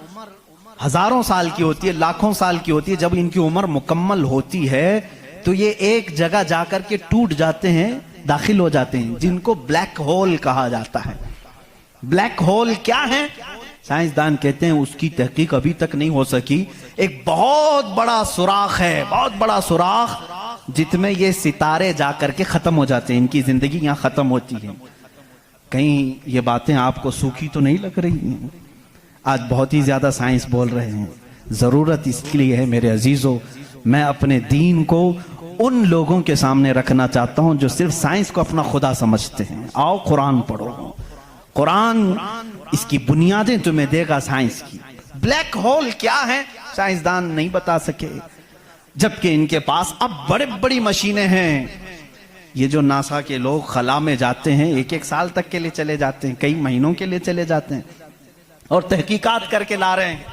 हजारों साल की होती है, लाखों साल की होती है। जब इनकी उम्र मुकम्मल होती है तो ये एक जगह जाकर के टूट जाते हैं, दाखिल हो जाते हैं, जिनको ब्लैक होल कहा जाता है। ब्लैक होल क्या है? साइंसदान कहते हैं उसकी तहकीक अभी तक नहीं हो सकी। एक बहुत बड़ा सुराख है, बहुत बड़ा सुराख, जिसमें ये सितारे जाकर के खत्म हो जाते हैं, इनकी जिंदगी यहां खत्म होती है। कहीं ये बातें आपको सूखी तो नहीं लग रही हैं? आज बहुत ही ज्यादा साइंस बोल रहे हैं। जरूरत इसके लिए है मेरे अजीजों, मैं अपने दीन को उन लोगों के सामने रखना चाहता हूं जो सिर्फ साइंस को अपना खुदा समझते हैं। आओ कुरान पढ़ो, कुरान इसकी बुनियादें तुम्हें देगा साइंस की। ब्लैक होल क्या है साइंसदान नहीं बता सके, जबकि इनके पास अब बड़े बड़ी मशीनें हैं। ये जो नासा के लोग खला में जाते हैं, एक एक साल तक के लिए चले जाते हैं, कई महीनों के लिए चले जाते हैं और तहकीकात करके ला रहे हैं।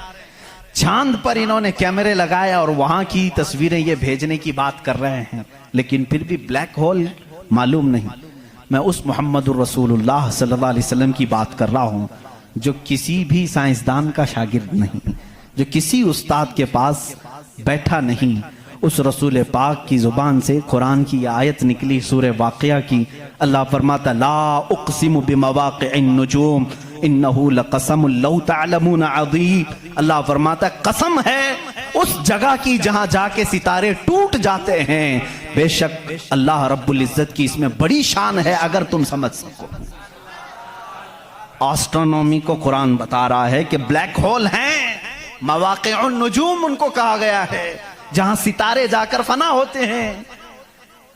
चांद पर इन्होंने कैमरे लगाए और वहां की तस्वीरें ये भेजने की बात कर रहे हैं, लेकिन फिर भी ब्लैक होल मालूम नहीं। मैं उस मोहम्मदुर रसूलुल्लाह सल्लल्लाहु अलैहि वसल्लम की बात कर रहा हूं जो किसी भी साइंसदान का शागिर्द नहीं, जो किसी उस्ताद के पास बैठा नहीं। उस रसूल पाक की जुबान से कुरान की आयत निकली सूरह वाक़िया की। अल्लाह फरमाता ला उक़सिमु बिमवाक़िअन नुजूम इन्नहु लक़समुन लौ तअलमून अज़ीम। अल्लाह फरमाता कसम है उस जगह की जहां जाके सितारे टूट जाते हैं, बेशक अल्लाह रब्बुल इज्जत की इसमें बड़ी शान है अगर तुम समझ सको। एस्ट्रोनॉमी को कुरान बता रहा है कि ब्लैक होल हैं, मवाक़िउन नुजूम उनको कहा गया है, जहां सितारे जाकर फना होते हैं।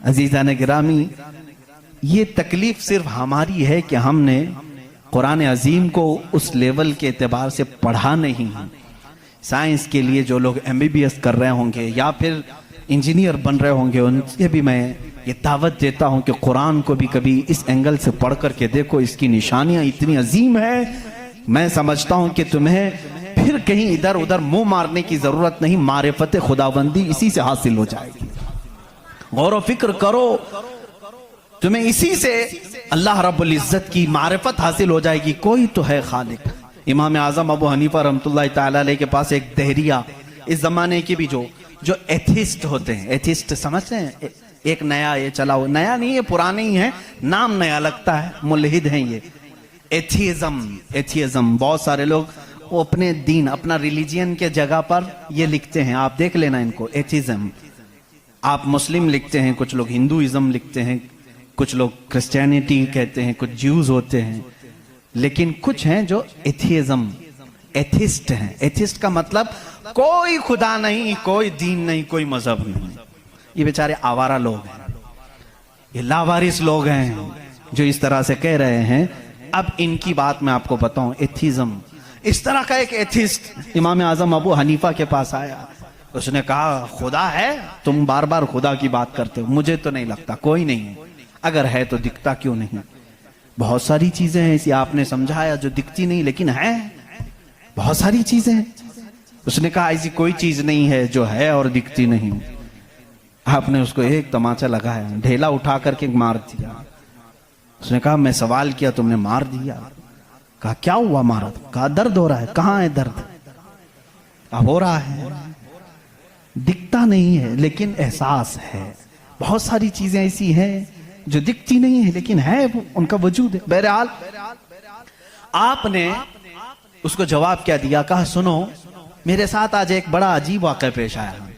अजीज़ान गिरामी, ये तकलीफ सिर्फ हमारी है कि हमने कुरान अजीम को उस लेवल के एतबार से पढ़ा नहीं है। साइंस के लिए जो लोग MBBS कर रहे होंगे या फिर इंजीनियर बन रहे होंगे, उनसे भी मैं ये दावत देता हूं कि कुरान को भी कभी इस एंगल से पढ़ करके देखो, इसकी निशानियां इतनी अजीम है। मैं समझता हूं कि तुम्हें फिर कहीं इधर उधर मुंह मारने की जरूरत नहीं, मारिफत खुदाबंदी इसी से हासिल हो जाएगी। गौर व फिक्र करो, तुम्हें इसी से अल्लाह रब्बुल इज्जत की मारिफत हासिल हो जाएगी। कोई तो है खालिक। इमाम आजम अबू हनीफा रहमतुल्लाह तआला अलैह के पास एक दहरिया, इस जमाने के भी जो एथिस्ट होते हैं, एथिस्ट समझते हैं, एक नया ये चला हुआ, नया नहीं है पुराने ही है, नाम नया लगता है, मुल्हिद हैं ये। एथियज्म बहुत सारे लोग वो अपने दीन, अपना रिलीजियन के जगह पर ये लिखते हैं, आप देख लेना इनको, एथिज्म। आप मुस्लिम लिखते हैं, कुछ लोग हिंदुइज्म लिखते हैं, कुछ लोग क्रिश्चियनिटी कहते हैं, कुछ ज्यूज होते हैं, लेकिन कुछ हैं जो एथियज्म, एथिस्ट हैं। एथिस्ट का मतलब कोई खुदा नहीं, कोई दीन नहीं, कोई मजहब नहीं। ये बेचारे आवारा लोग हैं, ये लावारिस लोग हैं जो इस तरह से कह रहे हैं। अब इनकी बात मैं आपको बताऊं, एथिज्म, इस तरह का एक एथिस्ट इमाम आजम अबू हनीफा के पास आया। उसने कहा खुदा है, तुम बार बार खुदा की बात करते हो, मुझे तो नहीं लगता, कोई नहीं है, अगर है तो दिखता क्यों नहीं। बहुत सारी चीजें हैं ऐसी आपने समझाया जो दिखती नहीं लेकिन है, बहुत सारी चीजें हैं। उसने कहा ऐसी कोई चीज नहीं है जो है और दिखती नहीं। आपने उसको एक तमाचा लगाया, ढेला उठा करके मार दिया। उसने कहा मैं सवाल किया तुमने मार दिया। कहा क्या हुआ मारा? कहा दर्द हो रहा है। कहाँ है दर्द? अब हो रहा है, दिखता नहीं है लेकिन एहसास है। बहुत सारी चीजें ऐसी हैं जो दिखती नहीं है लेकिन है, उनका वजूद है। बहरहाल आपने उसको जवाब क्या दिया? कहा सुनो, मेरे साथ आज एक बड़ा अजीब वाक़या पेश आया।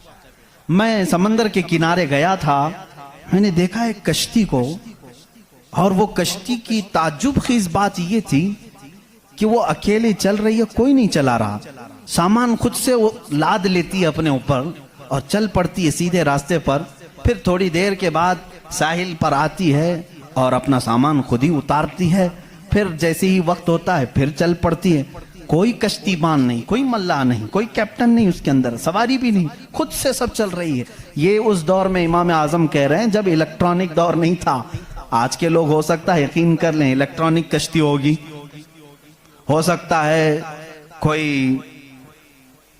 मैं समंदर के किनारे गया था, मैंने देखा एक कश्ती को, और वो कश्ती की ताज्जुब खीज बात ये थी कि वो अकेले चल रही है, कोई नहीं चला रहा। सामान खुद से वो लाद लेती है अपने ऊपर और चल पड़ती है सीधे रास्ते पर। फिर थोड़ी देर के बाद साहिल पर आती है और अपना सामान खुद ही उतारती है। फिर जैसे ही वक्त होता है फिर चल पड़ती है। कोई कश्तीबान नहीं, कोई मल्लाह नहीं, कोई कैप्टन नहीं उसके अंदर, सवारी भी नहीं, खुद से सब चल रही है। ये उस दौर में इमाम आजम कह रहे हैं जब इलेक्ट्रॉनिक दौर नहीं था। आज के लोग हो सकता है यकीन कर लें इलेक्ट्रॉनिक कश्ती होगी, हो सकता है कोई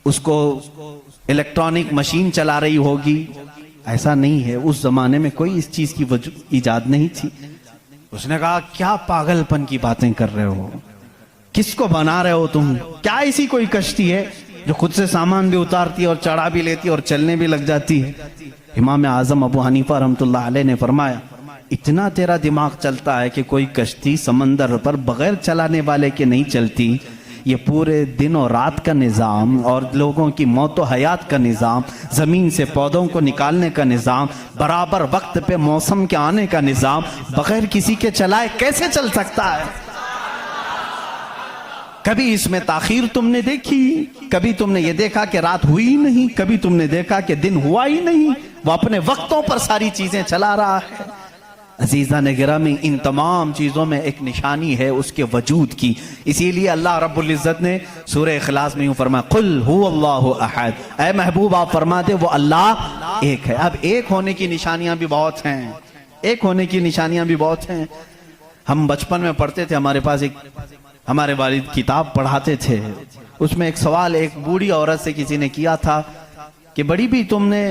उसको इलेक्ट्रॉनिक मशीन चला रही होगी। ऐसा नहीं है, उस जमाने में कोई इस चीज की इजाद नहीं थी। उसने कहा क्या पागलपन की बातें कर रहे हो, किसको बना रहे हो तुम? क्या ऐसी कोई कश्ती है जो खुद से सामान भी उतारती है और चढ़ा भी लेती है और चलने भी लग जाती है? इमाम आजम अबू हनीफा रहमतुल्लाह अलैह ने फरमाया इतना तेरा दिमाग चलता है कि कोई कश्ती समंदर पर बगैर चलाने वाले के नहीं चलती। ये पूरे दिन और रात का निज़ाम और लोगों की मौत व हयात का निज़ाम, ज़मीन से पौधों को निकालने का निज़ाम, बराबर वक्त पे मौसम के आने का निज़ाम बगैर किसी के चलाए कैसे चल सकता है? कभी इसमें ताखीर तुमने देखी? कभी तुमने ये देखा कि रात हुई ही नहीं? कभी तुमने देखा कि दिन हुआ ही नहीं? वो अपने वक्तों पर सारी चीजें चला रहा है। अजीज़ा ने गिरामी, इन तमाम चीज़ों में एक निशानी है उसके वजूद की। इसीलिए अल्लाह रब्बुल इज़्ज़त ने सूरह इखलास में यूँ फरमाया कुल हुवल्लाहु अहद, ऐ महबूब आप फरमा दे वो अल्लाह एक है। अब एक होने की निशानियां भी बहुत हैं, एक होने की निशानियां भी बहुत हैं। हम बचपन में पढ़ते थे, हमारे पास एक हमारे वालिद किताब पढ़ाते थे, उसमें एक सवाल एक बूढ़ी औरत से किसी ने किया था कि बड़ी भी तुमने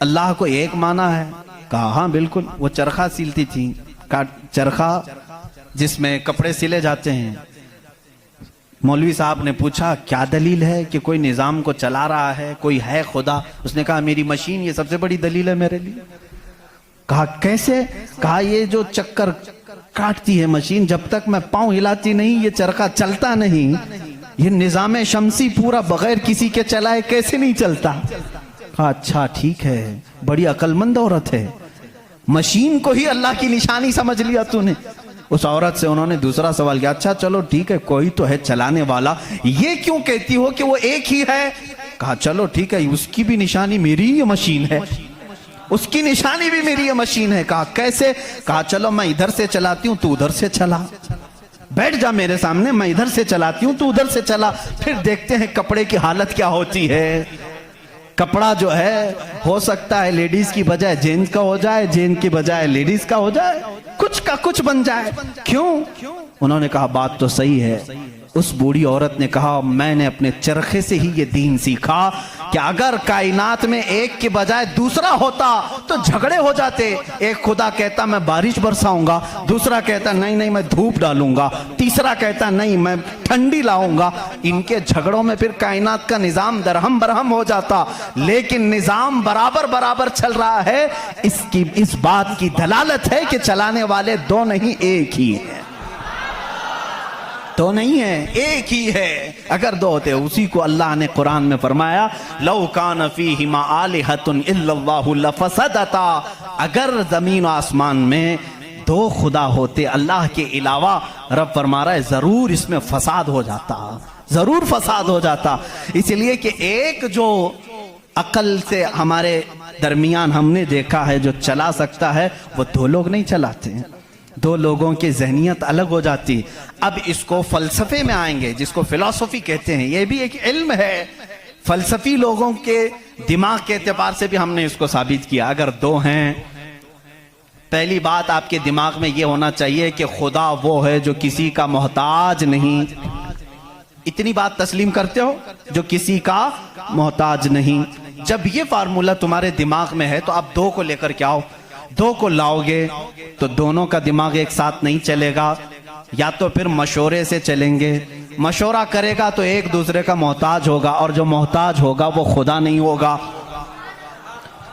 अल्लाह को एक माना है? कहा हाँ बिल्कुल। वो चरखा सिलती थी, चरखा जिसमें कपड़े सिले जाते हैं। मौलवी साहब ने पूछा क्या दलील है कि कोई निज़ाम को चला रहा है, कोई है खुदा? उसने कहा मेरी मशीन ये सबसे बड़ी दलील है मेरे लिए। कहा कैसे? कहा ये जो चक्कर काटती है मशीन, जब तक मैं पांव हिलाती नहीं ये चरखा चलता नहीं। ये निज़ाम शमसी पूरा बगैर किसी के चलाए कैसे नहीं चलता? कहा अच्छा ठीक है, बड़ी अक्लमंद औरत है, मशीन को ही अल्लाह की निशानी समझ लिया तूने। उस औरत से उन्होंने दूसरा सवाल किया, अच्छा चलो ठीक है कोई तो है चलाने वाला, ये क्यों कहती हो कि वो एक ही है? कहा चलो ठीक है, उसकी भी निशानी मेरी ही मशीन है, उसकी निशानी भी मेरी ये मशीन है। कहा कैसे? कहा चलो मैं इधर से चलाती हूँ तू उधर से चला, बैठ जा मेरे सामने, मैं इधर से चलाती हूँ तू उधर से चला, फिर देखते हैं कपड़े की हालत क्या होती है। कपड़ा जो है हो सकता है लेडीज की बजाय जेंट्स का हो जाए, जेंट्स की बजाय लेडीज का हो जाए, कुछ का कुछ बन जाए। क्यों? उन्होंने कहा बात तो सही है। उस बूढ़ी औरत ने कहा मैंने अपने चरखे से ही ये दीन सीखा कि अगर कायनात में एक के बजाय दूसरा होता तो झगड़े हो जाते। एक खुदा कहता मैं बारिश बरसाऊंगा, दूसरा कहता नहीं नहीं मैं धूप डालूंगा, तीसरा कहता नहीं मैं ठंडी लाऊंगा। इनके झगड़ों में फिर कायनात का निजाम दरहम बरहम हो जाता। लेकिन निजाम बराबर बराबर चल रहा है, इसकी इस बात की दलालत है कि चलाने वाले दो नहीं एक ही है, तो नहीं है एक ही है। अगर दो होते, उसी को अल्लाह ने कुरान में फरमाया लौ कान फीहिमा आलिहतुन इल्लल्लाहु लफसदता, अगर जमीन आसमान में दो खुदा होते अल्लाह के अलावा, रब फरमा रहा है जरूर इसमें फसाद हो जाता, जरूर फसाद हो जाता। इसलिए कि एक जो अकल से हमारे दरमियान हमने देखा है जो चला सकता है, वो दो लोग नहीं चलाते हैं, दो लोगों की जहनियत अलग हो जाती। अब इसको फलसफे में आएंगे जिसको फिलॉसफी कहते हैं, ये भी एक इल्म है। फलसफी लोगों के दिमाग के एतबार से भी हमने इसको साबित किया। अगर दो हैं पहली बात आपके दिमाग में यह होना चाहिए कि खुदा वो है जो किसी का मोहताज नहीं। इतनी बात तस्लीम करते हो, जो किसी का मोहताज नहीं। जब ये फार्मूला तुम्हारे दिमाग में है तो आप दो को लेकर के आओ। दो को लाओगे तो दोनों का दिमाग एक साथ नहीं चलेगा, या तो फिर मशवरे से चलेंगे। मशवरा करेगा तो एक दूसरे का मोहताज होगा, और जो मोहताज होगा वो खुदा नहीं होगा।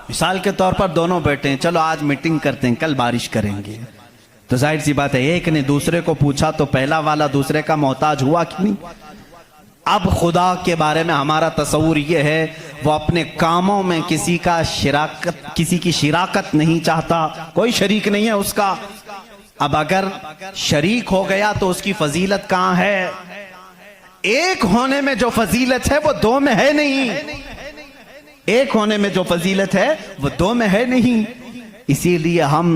मिसाल के तौर पर दोनों बैठे हैं, चलो आज मीटिंग करते हैं, कल बारिश करेंगे, तो जाहिर सी बात है एक ने दूसरे को पूछा तो पहला वाला दूसरे का मोहताज हुआ कि नहीं। अब खुदा के बारे में हमारा तस्वुर यह है, वो अपने कामों में किसी की शिराकत नहीं चाहता, कोई शरीक नहीं है उसका। अब अगर शरीक हो गया तो उसकी फजीलत कहां है? एक होने में जो फजीलत है वो दो में है नहीं। एक होने में जो फजीलत है वो दो में है नहीं। इसीलिए हम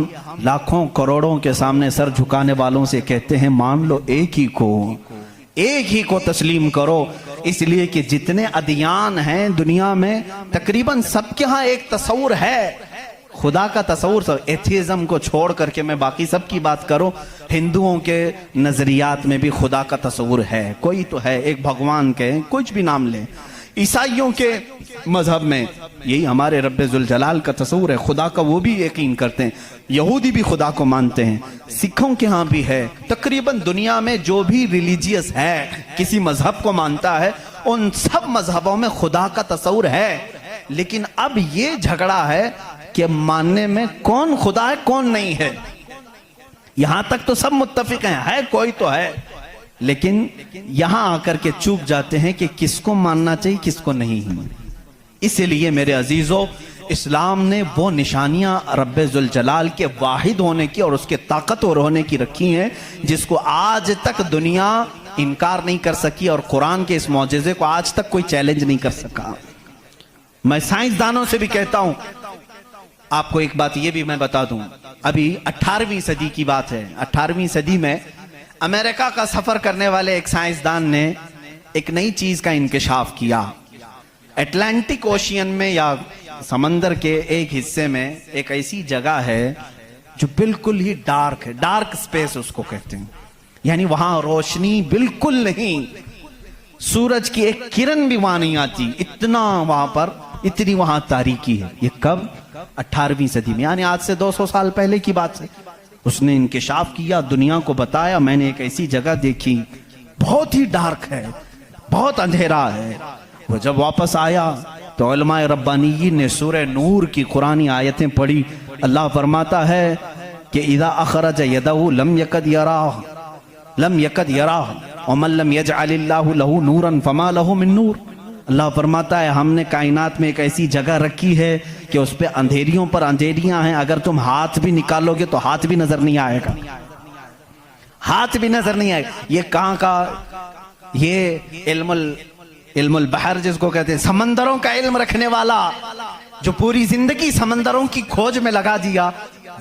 लाखों करोड़ों के सामने सर झुकाने वालों से कहते हैं मान लो एक ही को तस्लीम करो। इसलिए कि जितने अदियान हैं दुनिया में तकरीबन सबके यहाँ एक तस्वुर है खुदा का तस्वुर। एथिज्म को छोड़ करके मैं बाकी सब की बात करूं, हिंदुओं के नजरियात में भी खुदा का तस्वुर है, कोई तो है, एक भगवान के कुछ भी नाम ले। ईसाइयों के मजहब में यही हमारे रब्बे जुल जलाल का तस्वुर है, खुदा का वो भी यकीन करते हैं। यहूदी भी खुदा को मानते हैं, सिखों के यहाँ भी है। तकरीबन दुनिया में जो भी रिलीजियस है, किसी मजहब को मानता है, उन सब मजहबों में खुदा का तस्वुर है। लेकिन अब ये झगड़ा है कि मानने में कौन खुदा है कौन नहीं है। यहां तक तो सब मुत्तफिक हैं, है कोई तो है, लेकिन यहां आकर के चूक जाते हैं कि किसको मानना चाहिए किसको नहीं। इसलिए मेरे अजीजों, इस्लाम ने वो निशानियां रब्बे जुल जलाल के वाहिद होने की और उसके ताकतवर होने की रखी हैं जिसको आज तक दुनिया इनकार नहीं कर सकी, और कुरान के इस मौजज़े को आज तक कोई चैलेंज नहीं कर सका। मैं साइंसदानों से भी कहता हूं, आपको एक बात ये भी मैं बता दूं, अभी 18वीं सदी की बात है। 18वीं सदी में अमेरिका का सफर करने वाले एक साइंसदान ने एक नई चीज का इंकशाफ किया। अटलांटिक ओशियन में या समंदर के एक हिस्से में एक ऐसी जगह है जो बिल्कुल ही डार्क है, डार्क स्पेस उसको कहते हैं, यानी वहां रोशनी बिल्कुल नहीं, सूरज की एक किरण भी वहां नहीं आती, इतना वहां पर, इतनी वहां तारीकी है। ये कब? 18वीं सदी में, यानी आज से 200 साल पहले की बात है। उसने इंकशाफ किया, दुनिया को बताया मैंने एक ऐसी जगह देखी, बहुत ही डार्क है, बहुत अंधेरा है। वो जब वापस आया तो उलमाए रब्बानीयीन ने सूरह नूर की कुरानी आयतें पढ़ी। अल्लाह फरमाता है कि इज़ा अखरज यदहु लम यकद यराह व मन लम यजअलिल्लाहु लहू नूरन फमा लहू मिन नूर। अल्लाह फरमाता है हमने कायनात में एक ऐसी जगह रखी है कि उस पे अंधेरियों पर अंधेरियां हैं, अगर तुम हाथ भी निकालोगे तो हाथ भी नजर नहीं आएगा, हाथ भी नजर नहीं आएगा। ये कहां का? ये इल्मुल बहर जिसको कहते हैं, समंदरों का इल्म रखने वाला, जो पूरी जिंदगी समंदरों की खोज में लगा दिया,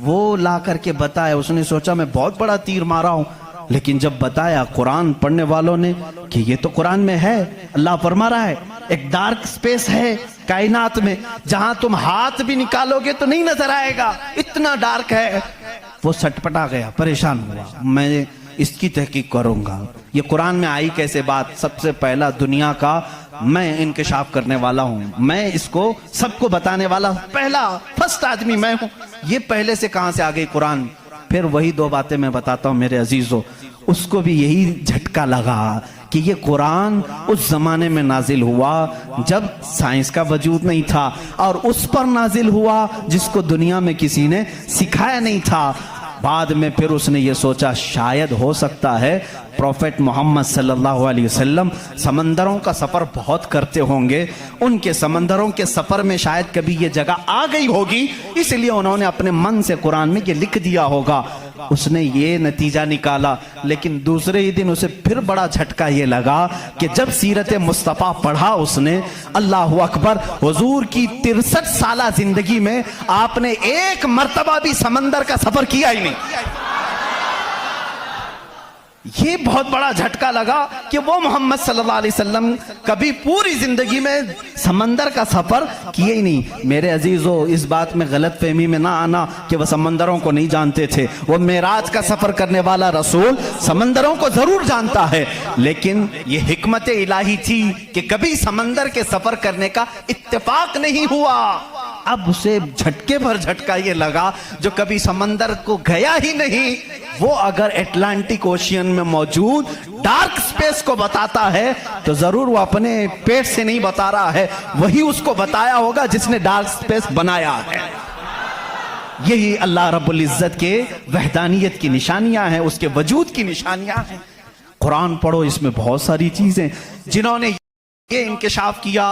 वो ला करके बताया। उसने सोचा मैं बहुत बड़ा तीर मारा हूं, लेकिन जब बताया कुरान पढ़ने वालों ने कि ये तो कुरान में है, अल्लाह फरमा रहा है एक डार्क स्पेस है कायनात में जहां तुम हाथ भी निकालोगे तो नहीं नजर आएगा, इतना डार्क है। वो सटपटा गया, परेशान हुआ, मैं इसकी तहकीक करूंगा। ये कुरान में आई कैसे बात? सबसे पहला दुनिया का मैं इंकशाफ करने वाला हूं, मैं इसको सबको बताने वाला पहला फर्स्ट आदमी मैं हूं। ये पहले से कहां से आ गई कुरान? फिर वही दो बातें मैं बताता हूं मेरे अजीजों, उसको भी यही झटका लगा कि ये कुरान उस जमाने में नाजिल हुआ जब साइंस का वजूद नहीं था, और उस पर नाजिल हुआ जिसको दुनिया में किसी ने सिखाया नहीं था। बाद में फिर उसने ये सोचा शायद हो सकता है प्रॉफेट मोहम्मद सल्लल्लाहु अलैहि वसल्लम समंदरों का सफर बहुत करते होंगे, उनके समंदरों के सफर में शायद कभी ये जगह आ गई होगी, इसलिए उन्होंने अपने मन से कुरान में ये लिख दिया होगा। उसने ये नतीजा निकाला। लेकिन दूसरे ही दिन उसे फिर बड़ा झटका ये लगा कि जब सीरत मुस्तफ़ा पढ़ा उसने, अल्लाह अकबर, हुजूर की 63 साला जिंदगी में आपने एक मर्तबा भी समंदर का सफर किया ही नहीं। ये बहुत बड़ा झटका लगा कि वो मोहम्मद सल्लल्लाहु अलैहि वसल्लम कभी पूरी जिंदगी में समंदर का सफर किए ही नहीं। मेरे अजीजों, इस बात में गलत फहमी में ना आना कि वह समंदरों को नहीं जानते थे। वो मेराज का सफर करने वाला रसूल समंदरों को जरूर जानता है, लेकिन ये हिकमत इलाही थी कि कभी समंदर के सफर करने का इत्तेफाक नहीं हुआ। अब उसे झटके भर झटका ये लगा, जो कभी समंदर को गया ही नहीं, वो अगर अटलांटिक ओशियन में मौजूद डार्क स्पेस को बताता है तो जरूर वो अपने पेट से नहीं बता रहा है, वही उसको बताया होगा जिसने डार्क स्पेस बनाया है। यही अल्लाह रब्बुल इज्जत के वहदानियत की निशानियां हैं, उसके वजूद की निशानियां हैं। कुरान पढ़ो, इसमें बहुत सारी चीजें जिन्होंने ये इंकिशाफ किया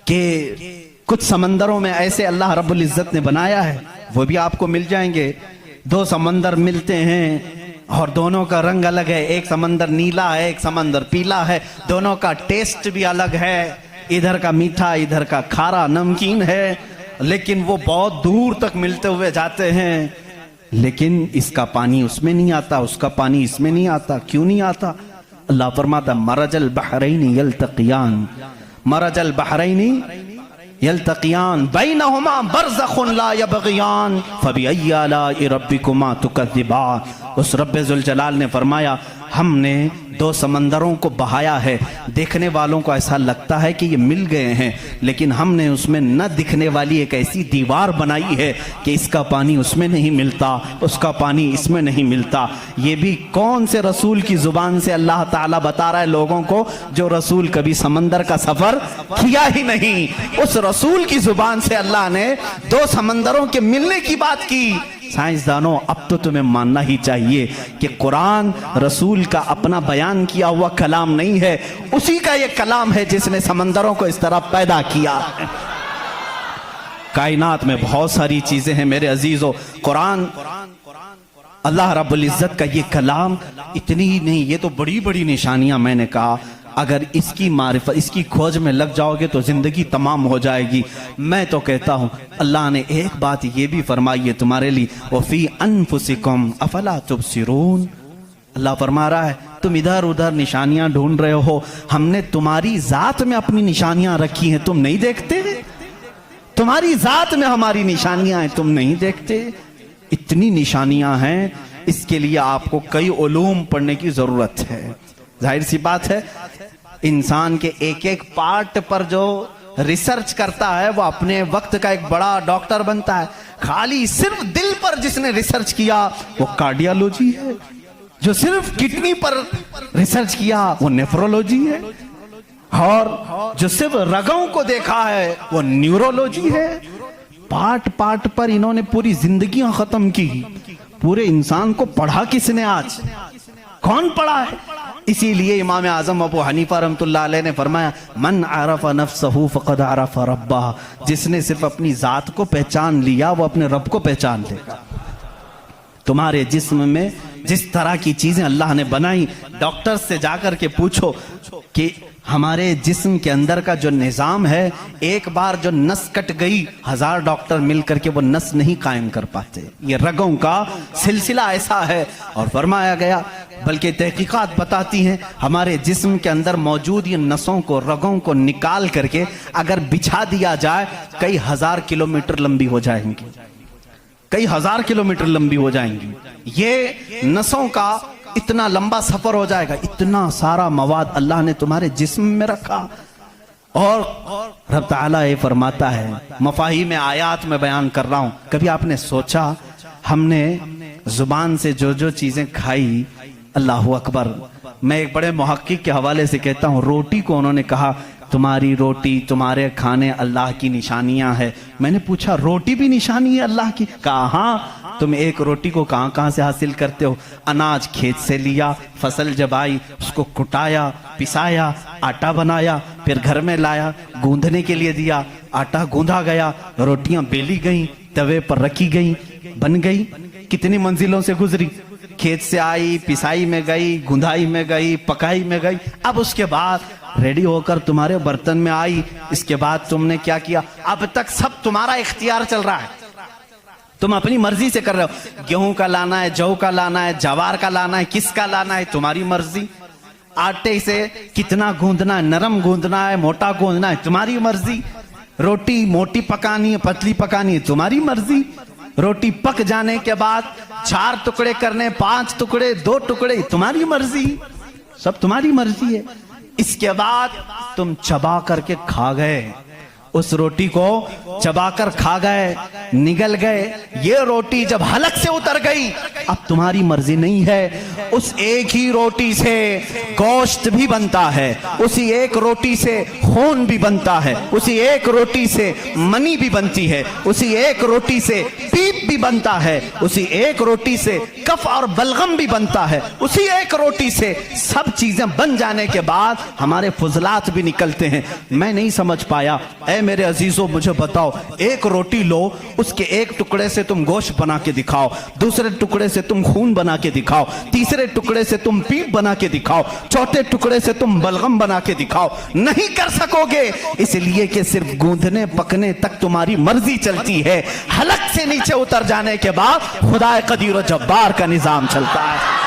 कि कुछ समंदरों में ऐसे अल्लाह रब्बुल इज्जत ने बनाया है, वो भी आपको मिल जाएंगे। दो समंदर मिलते हैं और दोनों का रंग अलग है, एक समंदर नीला है, एक समंदर पीला है, दोनों का टेस्ट भी अलग है, इधर का मीठा, इधर का खारा नमकीन है, लेकिन वो बहुत दूर तक मिलते हुए जाते हैं। लेकिन इसका पानी उसमें नहीं आता, उसका पानी इसमें नहीं आता। क्यों नहीं आता? अल्लाह फरमाता मरजल बहरैनी यल्तक़ियान, मरजल बहरैनी यल्तक़ियान बैनहुमा बरज़ख़ुन ला यबग़ियान फ़बिअय्यि आलाइ रब्बिकुमा तुकज़्ज़िबान। उस रब्बे ज़ुल जलाल ने फरमाया, हमने दो समंदरों को बहाया है। देखने वालों को ऐसा लगता है कि ये मिल गए हैं, लेकिन हमने उसमें न दिखने वाली एक ऐसी दीवार बनाई है कि इसका पानी उसमें नहीं मिलता, उसका पानी इसमें नहीं मिलता। ये भी कौन से रसूल की जुबान से अल्लाह ताला बता रहा है लोगों को, जो रसूल कभी समंदर का सफर किया ही नहीं। उस रसूल की जुबान से अल्लाह ने दो समंदरों के मिलने की बात की। साइंसदानों, अब तो तुम्हें मानना ही चाहिए कि कुरान रसूल का अपना बयान किया हुआ कलाम नहीं है, उसी का ये कलाम है जिसने समंदरों को इस तरह पैदा किया। कायनात में बहुत सारी चीजें हैं मेरे अजीजों। कुरान अल्लाह रब्बुल इज्जत का ये कलाम इतनी ही नहीं, ये तो बड़ी बड़ी निशानियां मैंने कहा। अगर इसकी मारिफत, इसकी खोज में लग जाओगे तो जिंदगी तमाम हो जाएगी। मैं तो कहता हूं अल्लाह ने एक बात ये भी फरमाई है तुम्हारे लिए, वफी अनफुसिकुम अफला तुबसिरून। अल्लाह फरमा रहा है तुम इधर उधर निशानियां ढूंढ रहे हो, हमने तुम्हारी जात में अपनी निशानियां रखी हैं, तुम नहीं देखते? तुम्हारी जात में हमारी निशानियां हैं, तुम नहीं देखते? इतनी निशानियां हैं, इसके लिए आपको कई उलूम पढ़ने की जरूरत है। जाहिर सी बात है, इंसान के एक एक पार्ट पर जो रिसर्च करता है वो अपने वक्त का एक बड़ा डॉक्टर बनता है। खाली सिर्फ दिल पर जिसने रिसर्च किया वो कार्डियोलॉजी है, जो सिर्फ किडनी पर रिसर्च किया वो नेफ्रोलॉजी है, और जो सिर्फ रगों को देखा है वो न्यूरोलॉजी है। पार्ट पार्ट पर इन्होंने पूरी जिंदगियां खत्म की। पूरे इंसान को पढ़ा किसने? आज कौन पढ़ा है? इसीलिए इमाम आजम अबू हनीफा रहमतुल्लाह अलैह ने फरमाया, मन आरफा नफ्सहू फक़द आरफा रब्बह। जिसने सिर्फ अपनी जात को पहचान लिया वो अपने रब को पहचान लेगा। तुम्हारे जिस्म में जिस तरह की चीजें अल्लाह ने बनाई, डॉक्टर से जाकर के पूछो कि हमारे जिस्म के अंदर का जो निज़ाम है, एक बार जो नस कट गई, 1000 डॉक्टर मिलकर के वो नस नहीं कायम कर पाते। ये रगों का सिलसिला ऐसा है। और फरमाया गया, बल्कि तहकीकात बताती हैं, हमारे जिस्म के अंदर मौजूद ये नसों को, रगों को निकाल करके अगर बिछा दिया जाए, कई 1000 किलोमीटर लंबी हो जाएंगी, कई 1000 किलोमीटर लंबी हो जाएंगी। ये नसों का इतना लंबा सफर हो जाएगा। इतना सारा मवाद अल्लाह ने तुम्हारे जिस्म में रखा। और रब ताला ये फरमाता है, मफाहीम आयात में बयान कर रहा हूं, कभी आपने सोचा हमने जुबान से जो जो चीजें खाई, अल्लाहु अकबर। मैं एक बड़े मुहक्किक के हवाले से कहता हूं, रोटी को उन्होंने कहा तुम्हारी रोटी, तुम्हारे खाने अल्लाह की निशानियां है। मैंने पूछा रोटी भी निशानी है अल्लाह की? कहा हाँ। तुम एक रोटी को कहां कहां से हासिल करते हो? अनाज खेत से लिया, फसल जब आई उसको कुटाया, पिसाया, आटा बनाया, फिर घर में लाया, गूंदने के लिए दिया, आटा गूंधा गया, रोटियां बेली गई, तवे पर रखी गई, बन गई। कितनी मंजिलों से गुजरी, खेत से आई, पिसाई में गई, गुंधाई में गई, पकाई में गई, अब उसके बाद रेडी होकर तुम्हारे बर्तन में आई। इसके बाद तुमने क्या किया? अब तक सब तुम्हारा इख्तियार चल रहा है। तुम अपनी मर्जी से कर रहे हो। गेहूं का लाना है, जौ का लाना है, जवार का लाना है, किसका लाना है, तुम्हारी मर्जी। आटे से कितना गूंदना है, नरम गूंदना है, मोटा गूंदना है, तुम्हारी मर्जी। रोटी मोटी पकानी है, पतली पकानी है, तुम्हारी मर्जी। रोटी पक जाने के बाद 4 टुकड़े करने, 5 टुकड़े, 2 टुकड़े, तुम्हारी मर्जी। सब तुम्हारी मर्जी है। इसके बाद तुम चबा करके खा गए, उस रोटी को चबाकर खा गए, निगल गए। ये रोटी जब हलक से उतर गई, अब तुम्हारी मर्जी नहीं है। उस एक ही रोटी से गोश्त भी बनता है, उसी एक रोटी से खून भी बनता है, उसी एक रोटी से मनी भी बनती है, उसी एक रोटी से पीप भी बनता है, उसी एक रोटी से कफ और बलगम भी बनता है, उसी एक रोटी से सब चीजें बन जाने के बाद हमारे फुजलात भी निकलते हैं। मैं नहीं समझ पाया, ऐ मेरे अजीजों मुझे बताओ, एक रोटी लो, उसके एक टुकड़े से तुम गोश्त बना के दिखाओ, दूसरे टुकड़े से तुम खून बना के दिखाओ, तीसरे टुकड़े से तुम पीप बना के दिखाओ, चौथे टुकड़े से तुम बलगम बना के दिखाओ। नहीं कर सकोगे, इसलिए कि सिर्फ गूंदने पकने तक तुम्हारी मर्जी चलती है। हलक से नीचे उतर जाने के बाद खुदा कदीर और जब्बार का निजाम चलता है।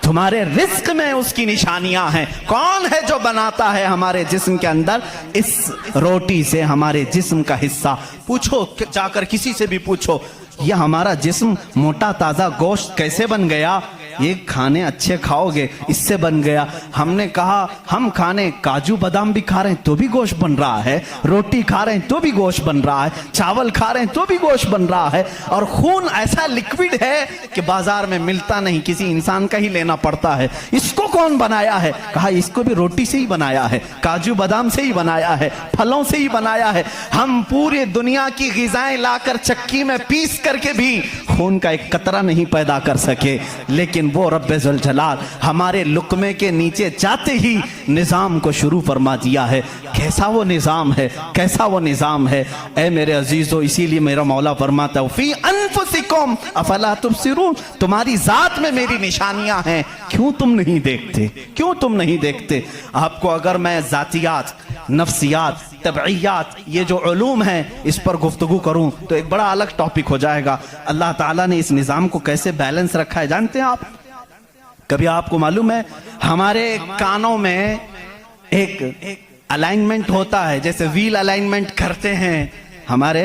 तुम्हारे रिस्क में उसकी निशानियां हैं। कौन है जो बनाता है हमारे जिस्म के अंदर इस रोटी से हमारे जिस्म का हिस्सा? पूछो, जाकर किसी से भी पूछो, यह हमारा जिस्म मोटा ताजा गोश्त कैसे बन गया? ये खाने अच्छे खाओगे, इससे बन गया। हमने कहा हम खाने काजू बादाम भी खा रहे हैं तो भी गोश्त बन रहा है, रोटी खा रहे हैं तो भी गोश्त बन रहा है, चावल खा रहे हैं तो भी गोश्त बन रहा है। और खून ऐसा लिक्विड है कि बाजार में मिलता नहीं, किसी इंसान का ही लेना पड़ता है। इसको कौन बनाया है? कहा इसको भी रोटी से ही बनाया है, काजू बादाम से ही बनाया है, फलों से ही बनाया है। हम पूरी दुनिया की ग़िज़ाएं लाकर चक्की में पीस करके भी खून का एक कतरा नहीं पैदा कर सके, लेकिन वो रब्बे ज़ुल जलाल हमारे लुक्मे के नीचे जाते ही निजाम को शुरू फरमा दिया है। कैसा वो निजाम है, कैसा वो निजाम है ऐ मेरे अजीजों। इसीलिए मेरा मौला फरमाता है फी अनफुसिकुम अफला तुबसिरून, तुम्हारी जात में मेरी निशानियां हैं, क्यों तुम नहीं देखते, क्यों तुम नहीं देखते? आपको अगर मैं जातियात, नफ्सियात, तबईयात, ये जो उलूम हैं इस पर गुफ्तगू करूं तो एक बड़ा अलग टॉपिक हो जाएगा। अल्लाह ताला ने इस निज़ाम को कैसे बैलेंस रखा है जानते हैं आप? कभी आपको मालूम है हमारे कानों में एक अलाइनमेंट होता है, जैसे व्हील अलाइनमेंट करते हैं, हमारे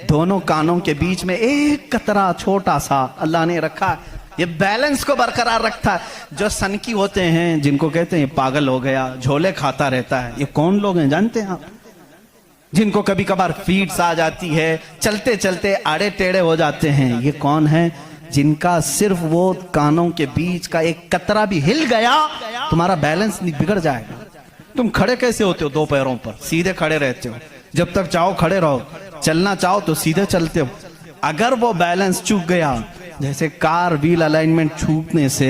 दोनों कानों के बीच में एक कतरा छोटा सा अल्लाह ने रखा है, ये बैलेंस को बरकरार रखता है। जो सनकी होते हैं, जिनको कहते हैं पागल हो गया, झोले खाता रहता है, ये कौन लोग हैं जानते हैं आप? जिनको कभी कभार फीड्स आ जाती है, चलते चलते आड़े टेढ़े हो जाते हैं, ये कौन है? जिनका सिर्फ वो कानों के बीच का एक कतरा भी हिल गया, तुम्हारा बैलेंस बिगड़ जाएगा। तुम खड़े कैसे होते हो? 2 पैरों पर सीधे खड़े रहते हो, जब तक चाहो खड़े रहो, चलना चाहो तो सीधे चलते हो। अगर वो बैलेंस चूक गया, जैसे कार व्हील अलाइनमेंट छूटने से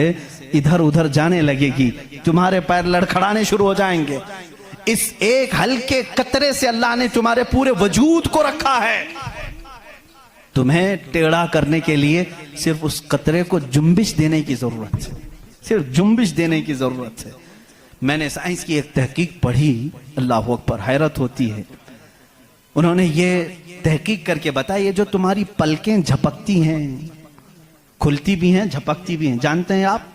इधर उधर जाने लगेगी, तुम्हारे पैर लड़खड़ाने शुरू हो जाएंगे। इस एक हल्के कतरे से अल्लाह ने तुम्हारे पूरे वजूद को रखा है। तुम्हें टेढ़ा करने के लिए सिर्फ उस कतरे को जुम्बिश देने की जरूरत है, सिर्फ जुम्बिश देने की जरूरत है। मैंने साइंस की एक तहकीक पढ़ी, अल्लाह अकबर, हैरत होती है। उन्होंने ये तहकीक करके बताया, ये जो तुम्हारी पलकें झपकती हैं, खुलती भी हैं, झपकती भी हैं, जानते हैं आप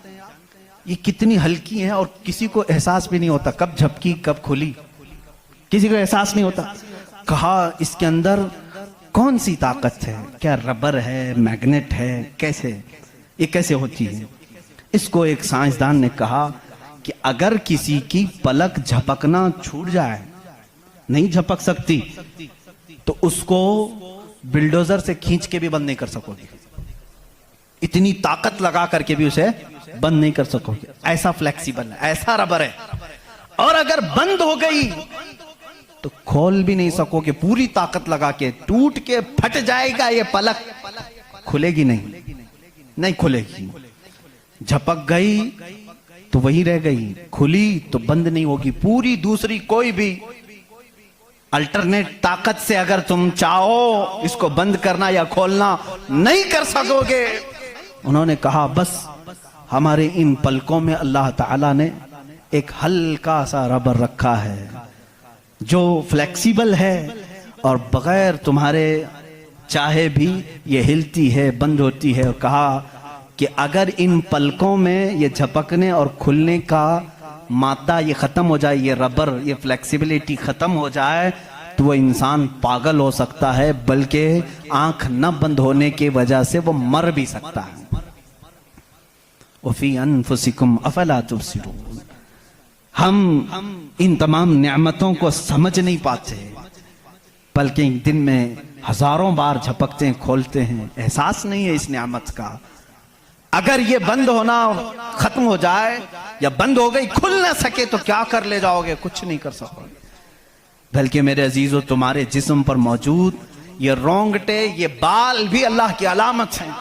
ये कितनी हल्की हैं और किसी को एहसास भी नहीं होता कब झपकी कब खुली, किसी को एहसास नहीं होता। कहा इसके अंदर कौन सी ताकत है? क्या रबर है, मैग्नेट है, कैसे ये कैसे होती है? इसको एक साइंसदान ने कहा कि अगर किसी की पलक झपकना छूट जाए, नहीं झपक सकती, तो उसको बिल्डोजर से खींच के भी बंद नहीं कर सकोगे, इतनी ताकत लगा करके भी उसे बंद नहीं कर सकोगे। ऐसा फ्लेक्सिबल है, ऐसा रबर है। और अगर बंद हो गई तो खोल भी नहीं सकोगे, पूरी ताकत लगा के टूट के फट जाएगा ये पलक, खुलेगी नहीं, नहीं खुलेगी। झपक गई तो वही रह गई, खुली तो बंद नहीं होगी। पूरी दूसरी कोई भी अल्टरनेट ताकत से अगर तुम चाहो इसको बंद करना या खोलना नहीं कर सकोगे। उन्होंने कहा बस हमारे इन पलकों में अल्लाह ताला ने एक हल्का सा रबर रखा है जो फ्लेक्सिबल है और बगैर तुम्हारे चाहे भी ये हिलती है, बंद होती है। और कहा कि अगर इन पलकों में ये झपकने और खुलने का मादा ये ख़त्म हो जाए, ये रबर, ये फ्लेक्सिबिलिटी ख़त्म हो जाए, तो वो इंसान पागल हो सकता है, बल्कि आंख न बंद होने की वजह से वो मर भी सकता है। वफ़ी अनफुसिकुम अफला तुबसिरून। हम इन तमाम नेमतों को समझ नहीं पाते, बल्कि दिन में हजारों बार झपकते हैं, खोलते हैं, एहसास नहीं है इस नेमत का। अगर ये बंद होना खत्म हो जाए या बंद हो गई, खुल ना सके, तो क्या कर ले जाओगे? कुछ नहीं कर सकोगे। बल्कि मेरे अजीजों, तुम्हारे जिस्म पर मौजूद ये रोंगटे, ये बाल भी अल्लाह की अलामत हैं,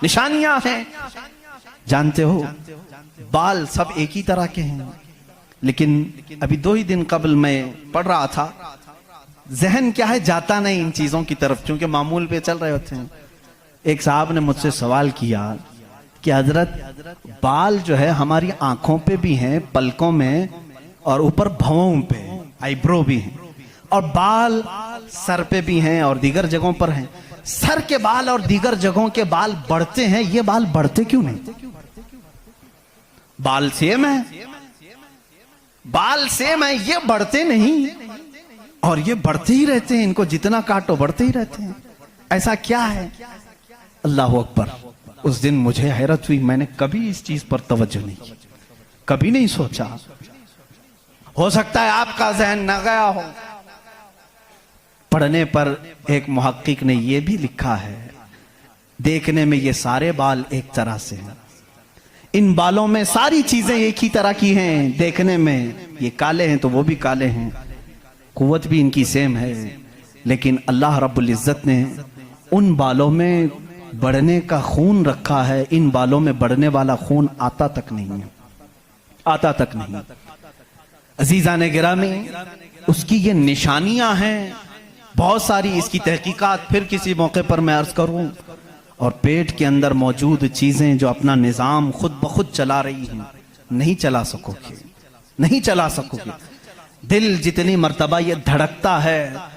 निशानियां हैं। जानते हो, बाल सब एक ही तरह के हैं, लेकिन अभी 2 ही दिन कबल मैं पढ़ रहा था, जहन क्या है जाता नहीं इन चीजों की तरफ, क्योंकि मामूल पे चल रहे होते हैं। एक साहब ने मुझसे सवाल किया कि हजरत, बाल जो है हमारी आंखों पे भी हैं, पलकों में, और ऊपर भवों पे, आईब्रो भी हैं, और बाल सर पे भी हैं और दीगर जगहों पर हैं। सर के बाल और दीगर जगहों के बाल बढ़ते हैं, ये बाल बढ़ते क्यों नहीं? बाल सेम है, बाल सेम है, ये बढ़ते नहीं, और ये बढ़ते ही रहते हैं, इनको जितना काटो बढ़ते ही रहते हैं। ऐसा क्या है? अल्लाह अकबर। उस दिन मुझे हैरत हुई, मैंने कभी इस चीज पर तवज्जो नहीं की, कभी नहीं सोचा। हो सकता है आपका जहन न गया हो। पढ़ने पर एक मुहक्किक ने यह भी लिखा है, देखने में ये सारे बाल एक तरह से हैं, इन बालों में सारी चीजें एक ही तरह की हैं, देखने में ये काले हैं तो वो भी काले हैं, कुव्वत भी इनकी सेम है, लेकिन अल्लाह रब्बुल इज्जत ने उन बालों में बढ़ने का खून रखा है, इन बालों में बढ़ने वाला खून आता तक नहीं है, आता तक नहीं। अजीजा ने गिरामी, उसकी ये निशानियां हैं बहुत सारी, इसकी तहकीकात फिर किसी मौके पर मैं अर्ज करूं। और पेट के अंदर मौजूद चीजें जो अपना निजाम खुद ब खुद चला रही हैं, नहीं चला सकोगे, नहीं चला सकोगे। दिल जितनी मर्तबा ये धड़कता है,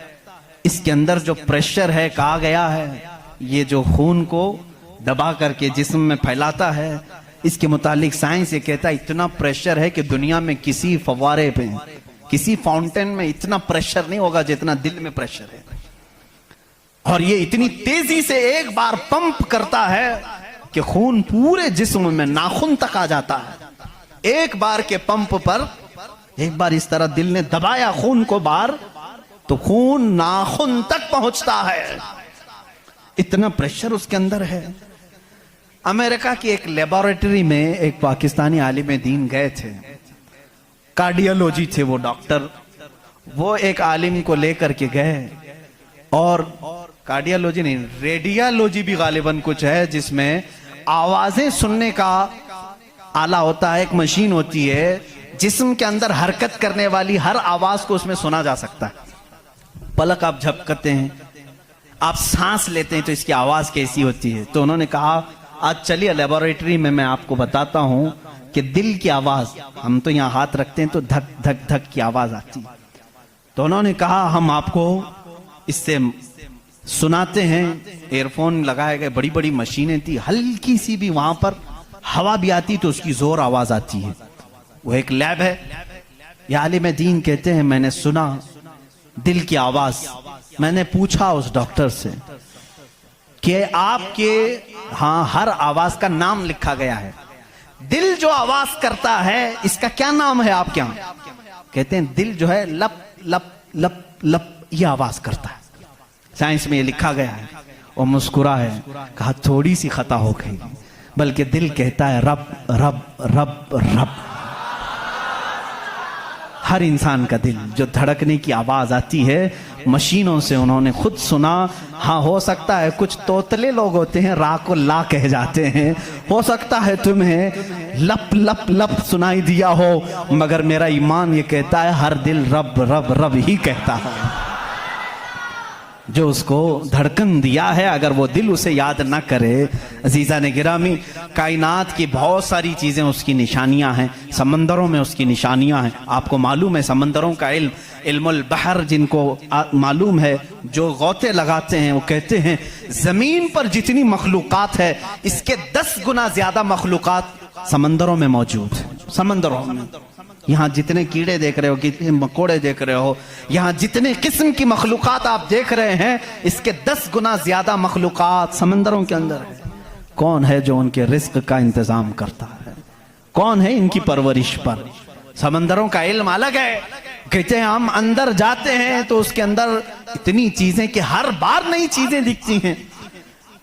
इसके अंदर जो प्रेशर है, कहा गया है ये जो खून को दबा करके जिस्म में फैलाता है, इसके मुतालिक साइंस ये कहता है इतना प्रेशर है कि दुनिया में किसी फव्वारे पे, किसी फाउंटेन में इतना प्रेशर नहीं होगा जितना दिल में प्रेशर है। और ये इतनी तेजी से एक बार पंप करता है कि खून पूरे जिस्म में नाखून तक आ जाता है। एक बार के पंप पर, एक बार इस तरह दिल ने दबाया खून को बाहर, तो खून नाखून तक पहुंचता है, इतना प्रेशर उसके अंदर है। अमेरिका की एक लेबोरेटरी में एक पाकिस्तानी आलिम दीन गए थे, कार्डियोलॉजी थे वो डॉक्टर, वो एक आलिम को लेकर के गए, और कार्डियोलॉजी नहीं, रेडियोलॉजी भी गालिबन कुछ है, जिसमें आवाजें सुनने का आला होता है, एक मशीन होती है जिस्म के अंदर हरकत करने वाली हर आवाज को उसमें सुना जा सकता है। पलक आप झपकते हैं, आप सांस लेते हैं, तो इसकी आवाज कैसी होती है। तो उन्होंने कहा आज चलिए लेबोरेटरी में मैं आपको बताता हूं कि दिल की आवाज, हम तो यहां हाथ रखते हैं तो धक धक धक की आवाज आती है। तो उन्होंने कहा हम आपको इससे सुनाते हैं। एयरफोन लगाए गए, बड़ी बड़ी मशीनें थी, हल्की सी भी वहां पर हवा भी आती तो उसकी जोर आवाज आती है। वो एक लैब है। ये आलिम दीन कहते हैं मैंने सुना दिल की आवाज। मैंने पूछा उस डॉक्टर से कि आपके हाँ हर आवाज का नाम लिखा गया है, दिल जो आवाज करता है इसका क्या नाम है आपके यहाँ? कहते हैं दिल जो है लप लप लप लप ये आवाज करता है, साइंस में ये लिखा गया है। वो मुस्कुरा है, कहा थोड़ी सी खता हो गई, बल्कि दिल कहता है रब रब रब रब। हर इंसान का दिल जो धड़कने की आवाज आती है मशीनों से उन्होंने खुद सुना। हाँ हो सकता है कुछ तोतले लोग होते हैं रा को ला कह जाते हैं, हो सकता है तुम्हें लप लप लप सुनाई दिया हो, मगर मेरा ईमान ये कहता है हर दिल रब रब रब ही कहता है। जो उसको धड़कन दिया है, अगर वो दिल उसे याद ना करे। अजीज़ा ने गिरामी, कायनात की बहुत सारी चीज़ें उसकी निशानियां हैं, समंदरों में उसकी निशानियां हैं। आपको मालूम है समंदरों का इल्म, इल्मुल बहर जिनको मालूम है, जो गौते लगाते हैं, वो कहते हैं ज़मीन पर जितनी मखलूक़ात है इसके 10 गुना ज़्यादा मखलूक़ात समंदरों में मौजूद है। समंदरों में यहाँ जितने कीड़े देख रहे हो, कितने मकोड़े देख रहे हो, यहाँ जितने किस्म की मखलूक़ात आप देख रहे हैं, इसके 10 गुना ज्यादा मखलूक़ात समंदरों के अंदर है। कौन है जो उनके रिस्क का इंतजाम करता है? कौन है इनकी परवरिश पर? समंदरों का इल्म अलग है। कहते हैं हम अंदर जाते हैं तो उसके अंदर इतनी चीजें कि हर बार नई चीजें दिखती हैं।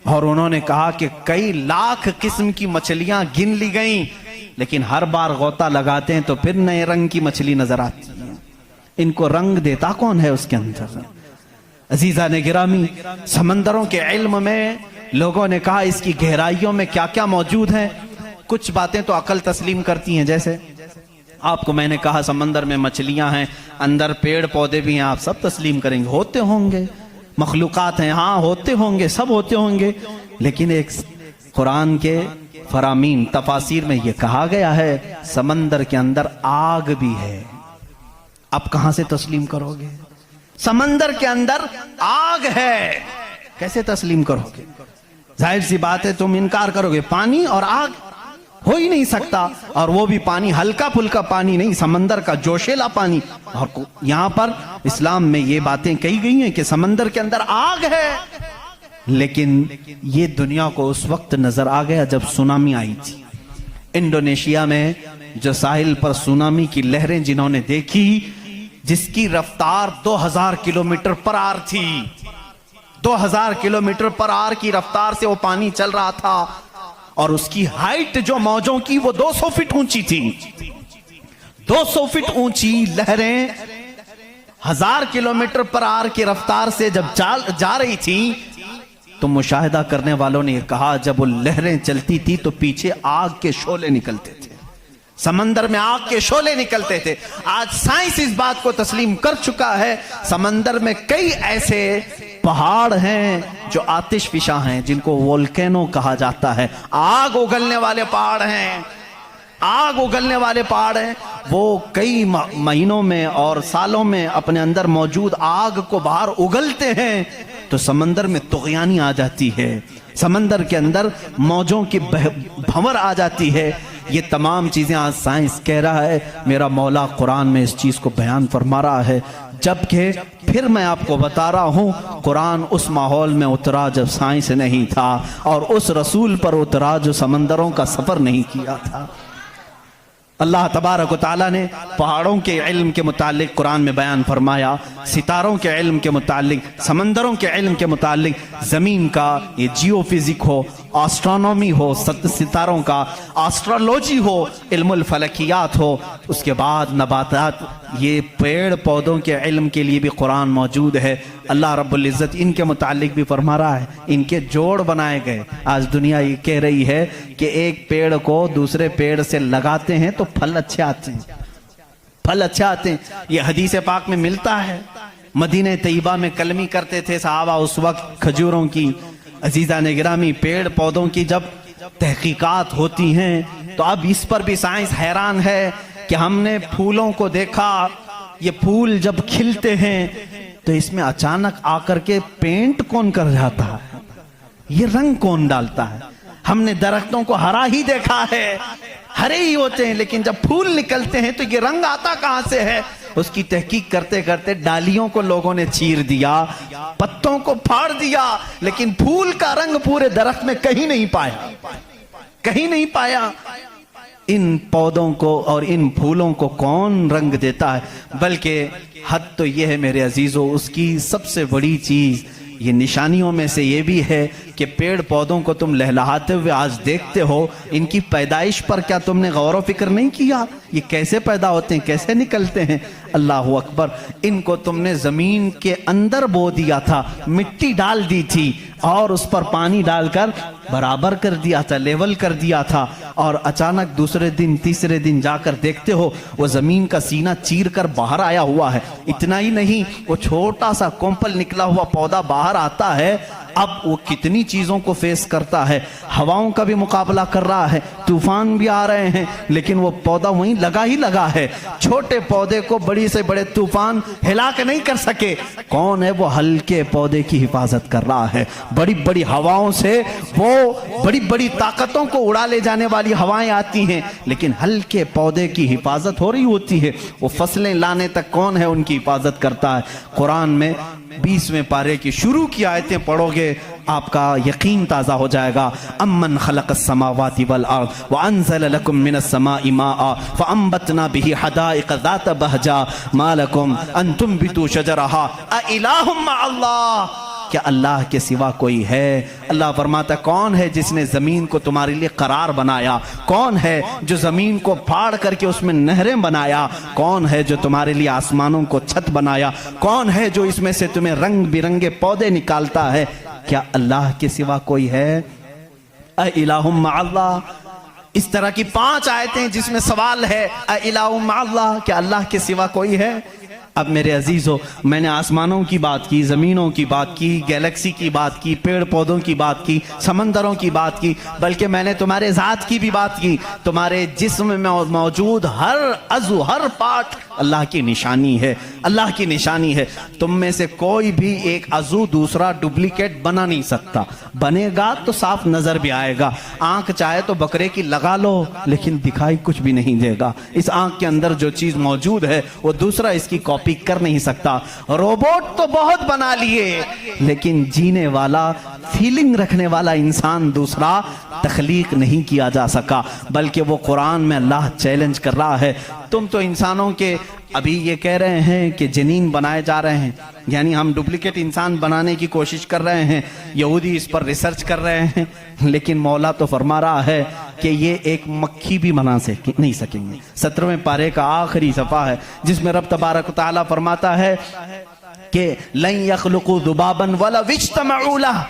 और उन्होंने कहा कि कई लाख किस्म की मछलियां गिन ली गई, लेकिन हर बार गोता लगाते हैं तो फिर नए रंग की मछली नजर आती है। इनको रंग देता कौन है उसके अंदर? अजीजा ने गिरामी, समंदरों के इल्म में लोगों ने कहा इसकी गहराइयों में क्या क्या मौजूद है। कुछ बातें तो अकल तस्लीम करती हैं, जैसे आपको मैंने कहा समंदर में मछलियां हैं, अंदर पेड़ पौधे भी हैं, आप सब तस्लीम करेंगे, होते होंगे, मखलूक़ात हैं, हाँ होते होंगे, सब होते होंगे। लेकिन एक कुरान के फरामीन तफासिर में यह कहा गया है समंदर के अंदर आग भी है। अब कहां से तस्लीम करोगे? समंदर के अंदर आग है, कैसे तस्लीम करोगे? जाहिर सी बात है तुम इनकार करोगे। पानी और आग हो ही नहीं सकता, और वो भी पानी हल्का फुल्का पानी नहीं, समंदर का जोशीला पानी। और यहां पर इस्लाम में ये बातें कही गई हैं कि समंदर के अंदर आग है। लेकिन ये दुनिया को उस वक्त नजर आ गया जब सुनामी आई थी। इंडोनेशिया में जो साहिल पर सुनामी की लहरें जिन्होंने देखी, जिसकी रफ्तार 2000 किलोमीटर पर आवर थी, 2000 किलोमीटर पर आवर की रफ्तार से वो पानी चल रहा था, और उसकी हाइट जो मौजों की वो 200 फीट ऊंची थी। 200 फीट ऊंची लहरें 1000 किलोमीटर पर आवर की रफ्तार से जब जा रही थी, तो मुशाहिदा करने वालों ने कहा जब वो लहरें चलती थी तो पीछे आग के शोले निकलते थे, समंदर में आग के शोले निकलते थे। आज साइंस इस बात को तस्लीम कर चुका है, समंदर में कई ऐसे पहाड़ हैं जो आतिशफिशा हैं, जिनको वोल्केनो कहा जाता है। आग उगलने वाले पहाड़ हैं, आग उगलने वाले पहाड़ हैं। वो कई महीनों में और सालों में अपने अंदर मौजूद आग को बाहर उगलते हैं, तो समंदर में तुग़यानी आ जाती है, समंदर के अंदर मौजों की भंवर आ जाती है। ये तमाम चीजें आज साइंस कह रहा है, मेरा मौला कुरान में इस चीज को बयान फरमा रहा है। जबकि फिर मैं आपको बता रहा हूं, कुरान उस माहौल में उतरा जब साइंस नहीं था, और उस रसूल पर उतरा जो समंदरों का सफर नहीं किया था। अल्लाह तबारक व तआला ने पहाड़ों के इल्म के मुतालिक कुरान में बयान फरमाया, सितारों के इल्म के मुतालिक, समंदरों के इल्म के मुतालिक, जमीन का ये जियोफिजिक हो, एस्ट्रोनॉमी हो, सितारों का एस्ट्रोलॉजी हो, इल्मुल फलकियात हो, उसके बाद नबातात, ये पेड़ पौधों के इल्म के लिए भी कुरान मौजूद है। अल्लाह रब्बुल इज़्ज़त इनके मुतालिक भी फरमा रहा है, इनके जोड़ बनाए गए। आज दुनिया ये कह रही है कि एक पेड़ को दूसरे पेड़ से लगाते हैं तो फल अच्छे आते हैं, फल अच्छे आते हैं। ये हदीस पाक में मिलता है। मदीने तैयबा में कलमी करते थे सहाबा उस वक्त खजूरों की। अजीज़ा ने गिरामी, पेड़ पौधों की जब तहकीकात होती हैं तो अब इस पर भी साइंस हैरान है कि हमने फूलों को देखा, ये फूल जब खिलते हैं तो इसमें अचानक आकर के पेंट कौन कर जाता है, ये रंग कौन डालता है। हमने दरख्तों को हरा ही देखा है, हरे ही होते हैं, लेकिन जब फूल निकलते हैं तो ये रंग आता कहां से है। उसकी तहकीक करते करते डालियों को लोगों ने चीर दिया, पत्तों को फाड़ दिया, लेकिन फूल का रंग पूरे दरख्त में कहीं नहीं पाया, कहीं नहीं पाया। इन पौधों को और इन फूलों को कौन रंग देता है? बल्कि हद तो यह है मेरे अजीजों, उसकी सबसे बड़ी चीज ये निशानियों में से ये भी है कि पेड़ पौधों को तुम लहलहाते हुए आज देखते हो, इनकी पैदाइश पर क्या तुमने गौर व फिक्र नहीं किया? ये कैसे पैदा होते हैं, कैसे निकलते हैं? अल्लाह अकबर। इनको तुमने जमीन के अंदर बो दिया था, मिट्टी डाल दी थी और उस पर पानी डालकर बराबर कर दिया था, लेवल कर दिया था, और अचानक दूसरे दिन तीसरे दिन जाकर देखते हो वो जमीन का सीना चीर कर बाहर आया हुआ है। इतना ही नहीं, वो छोटा सा कोंपल निकला हुआ पौधा बाहर आता है। अब वो कितनी चीजों को फेस करता है, हवाओं का भी मुकाबला कर रहा है, तूफान भी आ रहे हैं, लेकिन वो पौधा वहीं लगा ही लगा है। छोटे पौधे को बड़ी से बड़े तूफान हिला के नहीं कर सके। कौन है वो हल्के पौधे की हिफाजत कर रहा है? बड़ी बड़ी हवाओं से, वो बड़ी बड़ी ताकतों को उड़ा ले जाने वाली हवाएं आती हैं, लेकिन हल्के पौधे की हिफाजत हो रही होती है। वो फसलें लाने तक कौन है उनकी हिफाजत करता है? कुरान में 20वें पारे की शुरू की आयतें पढ़ोगे आपका यकीन ताज़ा हो जाएगा। अम्मन खलक़स समावाति वल अर्द व अंज़ल लकुम मिनस समाई माअ फ़अंबतना बिही हदाइक़ ज़ात बहजा मा लकुम अन तुंबितू शजरहा अ इलाहुम मअल्लाह। क्या अल्लाह के सिवा कोई है? अल्लाह फरमाता, कौन है जिसने जमीन को तुम्हारे लिए करार बनाया? कौन है जो जमीन को फाड़ करके उसमें नहरें बनाया? कौन है जो तुम्हारे लिए आसमानों को छत बनाया? कौन है जो इसमें से तुम्हें रंग बिरंगे पौधे निकालता है? क्या अल्लाह के सिवा कोई है? अ इलाहुम मअल्लाह। इस तरह की 5 आयतें जिसमें सवाल है, अ इलाहुम मअल्लाह, क्या अल्लाह के सिवा कोई है? अब मेरे अजीजों, मैंने आसमानों की बात की, ज़मीनों की बात की, गैलेक्सी की बात की, पेड़ पौधों की बात की, समंदरों की बात की, बल्कि मैंने तुम्हारे ज़ात की भी बात की। तुम्हारे जिस्म में मौजूद हर अज़ू, हर पार्ट अल्लाह की निशानी है, अल्लाह की निशानी है। तुम में से कोई भी एक अज़ू दूसरा डुप्लीकेट बना नहीं सकता। बनेगा तो साफ नजर भी आएगा। आंख चाहे तो बकरे की लगा लो, लेकिन दिखाई कुछ भी नहीं देगा। इस आंख के अंदर जो चीज मौजूद है वो दूसरा इसकी कॉपी कर नहीं सकता। रोबोट तो बहुत बना लिए, लेकिन जीने वाला, फीलिंग रखने वाला इंसान दूसरा तख्लीक नहीं किया जा सका। बल्कि वो कुरान में अल्लाह चैलेंज कर रहा है, तुम तो इंसानों के अभी ये कह रहे हैं कि जनीन बनाए जा रहे हैं, यानी हम डुप्लीकेट इंसान बनाने की कोशिश कर रहे हैं। यहूदी इस पर रिसर्च कर रहे हैं, लेकिन मौला तो फरमा रहा है कि ये एक मक्खी भी बना नहीं सकेंगे। 17वें पारे का आखिरी सफ़ा है जिसमें रब तबारक व तआला फरमाता है कि लन यख्लुकू ज़ुबाबन वला इज्तमऊ लह,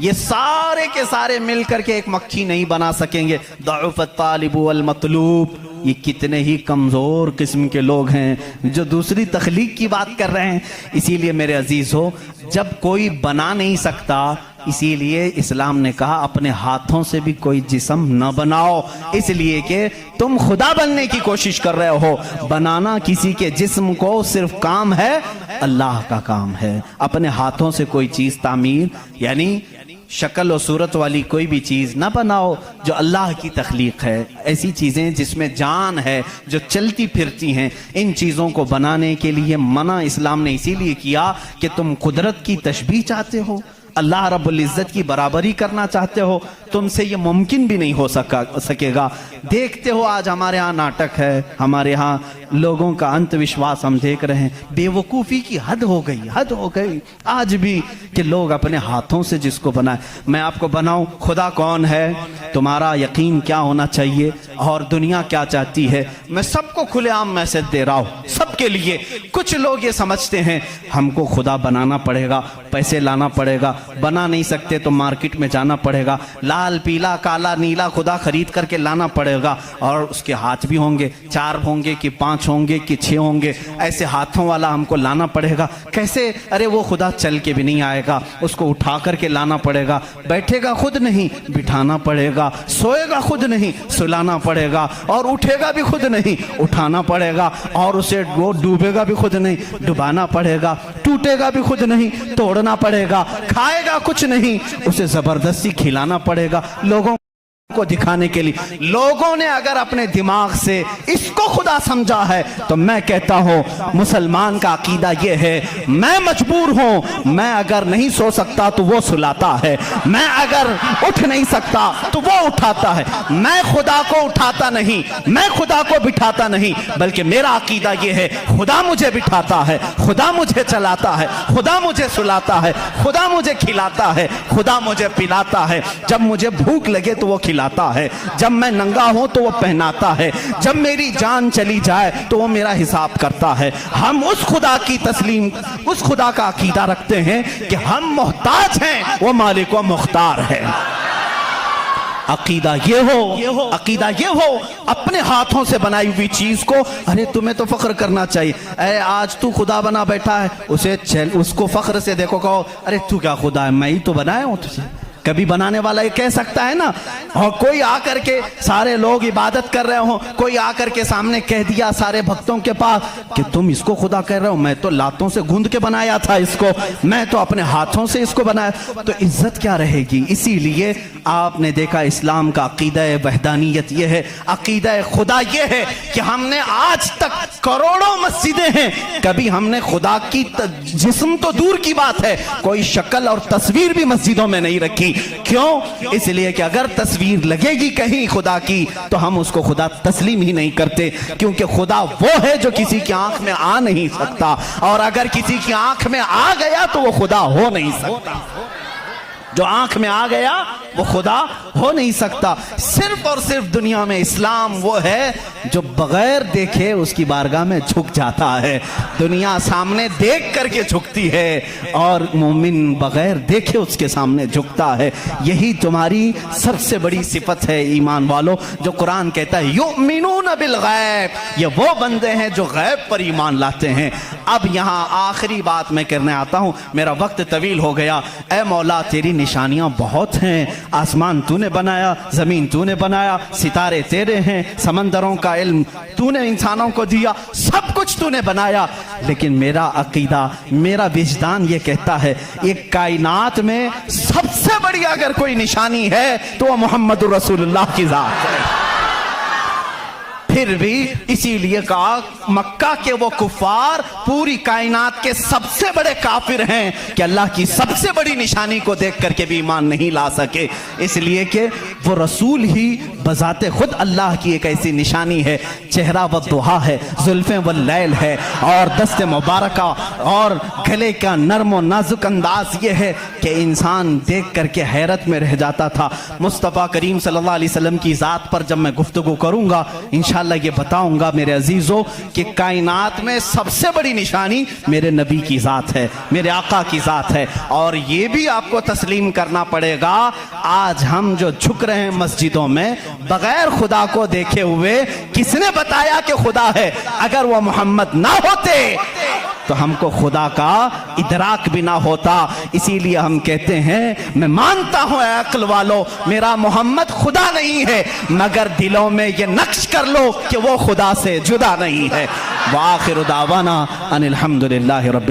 ये सारे के सारे मिलकर के एक मक्खी नहीं बना सकेंगे। दअफ़त तालिबु वल मतलूब, ये कितने ही कमज़ोर किस्म के लोग हैं जो दूसरी तख्लीक की बात कर रहे हैं। इसीलिए मेरे अजीज़ हो, जब कोई बना नहीं सकता, इसीलिए इस्लाम ने कहा अपने हाथों से भी कोई जिस्म न बनाओ, इसलिए कि तुम खुदा बनने की कोशिश कर रहे हो। बनाना किसी के जिस्म को सिर्फ काम है, अल्लाह का काम है। अपने हाथों से कोई चीज तामीर, यानी शक्ल और सूरत वाली कोई भी चीज ना बनाओ जो अल्लाह की तख्लीक है। ऐसी चीजें जिसमें जान है, जो चलती फिरती हैं, इन चीजों को बनाने के लिए मना इस्लाम ने इसीलिए किया कि तुम कुदरत की तशबीह चाहते हो, अल्लाह रब्बुल इज्जत की बराबरी करना चाहते हो, तुमसे ये मुमकिन भी नहीं हो सकेगा। देखते हो आज हमारे यहाँ नाटक है, हमारे यहाँ लोगों का अंधविश्वास हम देख रहे हैं। बेवकूफ़ी की हद हो गई, हद हो गई आज भी कि लोग अपने हाथों से जिसको बनाए। मैं आपको बनाऊं, खुदा कौन है, तुम्हारा यकीन क्या होना चाहिए और दुनिया क्या चाहती है, मैं सबको खुलेआम मैसेज दे रहा हूँ, सबके लिए। कुछ लोग ये समझते हैं हमको खुदा बनाना पड़ेगा, पैसे लाना पड़ेगा, बना नहीं सकते तो मार्केट में जाना पड़ेगा, लाल पीला काला नीला खुदा खरीद करके लाना पड़ेगा, और उसके हाथ भी होंगे, 4 होंगे कि 5 होंगे कि 6 होंगे, ऐसे हाथों वाला हमको लाना पड़ेगा। कैसे? अरे वो खुदा चल के भी नहीं आएगा, उसको उठा करके लाना पड़ेगा, बैठेगा खुद नहीं बिठाना पड़ेगा, सोएगा खुद नहीं सुलाना पड़ेगा, और उठेगा भी खुद नहीं उठाना पड़ेगा, और उसे वो डूबेगा भी खुद नहीं डुबाना पड़ेगा, टूटेगा भी खुद नहीं तोड़ना पड़ेगा, खाएगा कुछ नहीं उसे जबरदस्ती खिलाना पड़ेगा। लोगों को दिखाने के लिए। लोगों ने अगर अपने दिमाग से इसको खुदा समझा है तो मैं कहता हूं मुसलमान का अकीदा यह है, मैं मजबूर हूं, मैं अगर नहीं सो सकता तो वो सुलाता है, मैं अगर उठ नहीं सकता तो वो उठाता है। मैं खुदा को उठाता नहीं, मैं खुदा को बिठाता नहीं, बल्कि मेरा अकीदा यह है खुदा मुझे बिठाता है, खुदा मुझे चलाता है, खुदा मुझे सुलाता है, खुदा मुझे खिलाता है, खुदा मुझे पिलाता है। जब मुझे भूख लगे तो वो खिलाता है, जब मैं नंगा हूं तो वो पहनाता है, जब मेरी जान चली जाए तो वो मेरा हिसाब करता है। हम उस खुदा की तस्लीम, उस खुदा का अकीदा रखते हैं कि हम मोहताज हैं, वो मालिक व मुख्तार है। अकीदा ये हो, अकीदा ये हो, अपने हाथों से बनाई हुई चीज को, अरे तुम्हें तो फख्र करना चाहिए, अरे आज तू खुदा बना बैठा है, उसे उसको फख्र से देखो, कहो अरे तू क्या खुदा है, मैं ही तो बनाया हूं तुझे। कभी बनाने वाला ये कह सकता है ना। और कोई आकर के, सारे लोग इबादत कर रहे हो, कोई आकर के सामने कह दिया सारे भक्तों के पास कि तुम इसको खुदा कह रहे हो, मैं तो लातों से गूंद के बनाया था इसको, मैं तो अपने हाथों से इसको बनाया, तो इज्जत क्या रहेगी। इसीलिए आपने देखा इस्लाम का अकीदा वहदानियत यह है, अकीदा खुदा यह है कि हमने आज तक करोड़ों मस्जिदें हैं, कभी हमने खुदा की जिस्म तो दूर की बात है, कोई शक्ल और तस्वीर भी मस्जिदों में नहीं रखी। क्यों? इसलिए कि अगर तस्वीर लगेगी कहीं खुदा की तो हम उसको खुदा तस्लीम ही नहीं करते, क्योंकि खुदा वो है जो किसी की आंख में आ नहीं सकता, और अगर किसी की आंख में आ गया तो वो खुदा हो नहीं सकता। जो आंख में आ गया वो खुदा हो नहीं सकता। सिर्फ और सिर्फ दुनिया में इस्लाम वो है जो बगैर देखे उसकी बारगाह में झुक जाता है। दुनिया सामने देख करके झुकती है और मोमिन बगैर देखे उसके सामने झुकता है। यही तुम्हारी सबसे बड़ी सिफत है ईमान वालों, जो कुरान कहता है युमिनून बिल गैब, ये वो बंदे हैं जो गैब पर ईमान लाते हैं। अब यहाँ आखिरी बात मैं करने आता हूँ, मेरा वक्त तवील हो गया। ऐ मौला तेरी निशानियां बहुत हैं, आसमान तूने बनाया, जमीन तूने बनाया, सितारे तेरे हैं, समंदरों का इल्म तूने इंसानों को दिया, सब कुछ तूने बनाया। लेकिन मेरा अकीदा, मेरा विजदान ये कहता है एक कायनात में सबसे बड़ी अगर कोई निशानी है तो वह मोहम्मद रसूलुल्लाह की जात है। फिर भी इसीलिए कहा मक्का के वो कुफार पूरी कायनात के सबसे बड़े काफिर हैं कि अल्लाह की सबसे बड़ी निशानी को देख करके भी ईमान नहीं ला सके, इसलिए कि वो रसूल ही बजाते खुद अल्लाह की एक ऐसी निशानी है। चेहरा व दुहा है, जुल्फे व लैल है, और दस्ते मुबारका और गले का नरम और नाजुक अंदाज ये है कि इंसान देख करके हैरत में रह जाता था। मुस्तफ़ा करीम सल्लल्लाहु अलैहि वसल्लम की ज़ात पर जब मैं गुफ्तगू करूँगा इंशाअल्लाह ये बताऊंगा मेरे अजीजों कि कायनात में सबसे बड़ी निशानी मेरे नबी की ज़ात है, मेरे आका की ज़ात है। और ये भी आपको तस्लीम करना पड़ेगा, आज हम जो झुक रहे हैं मस्जिदों में बगैर खुदा को देखे हुए, किसने बताया कि खुदा है? अगर वो मोहम्मद ना होते तो हमको खुदा का इदराक भी ना होता। इसीलिए हम कहते हैं, मैं मानता हूं अक्ल वालों मेरा मोहम्मद खुदा नहीं है, मगर दिलों में ये नक्श कर लो कि वो खुदा से जुदा नहीं है। व आखिर दावाना अनिल हम्दुलिल्लाहि रब्बिल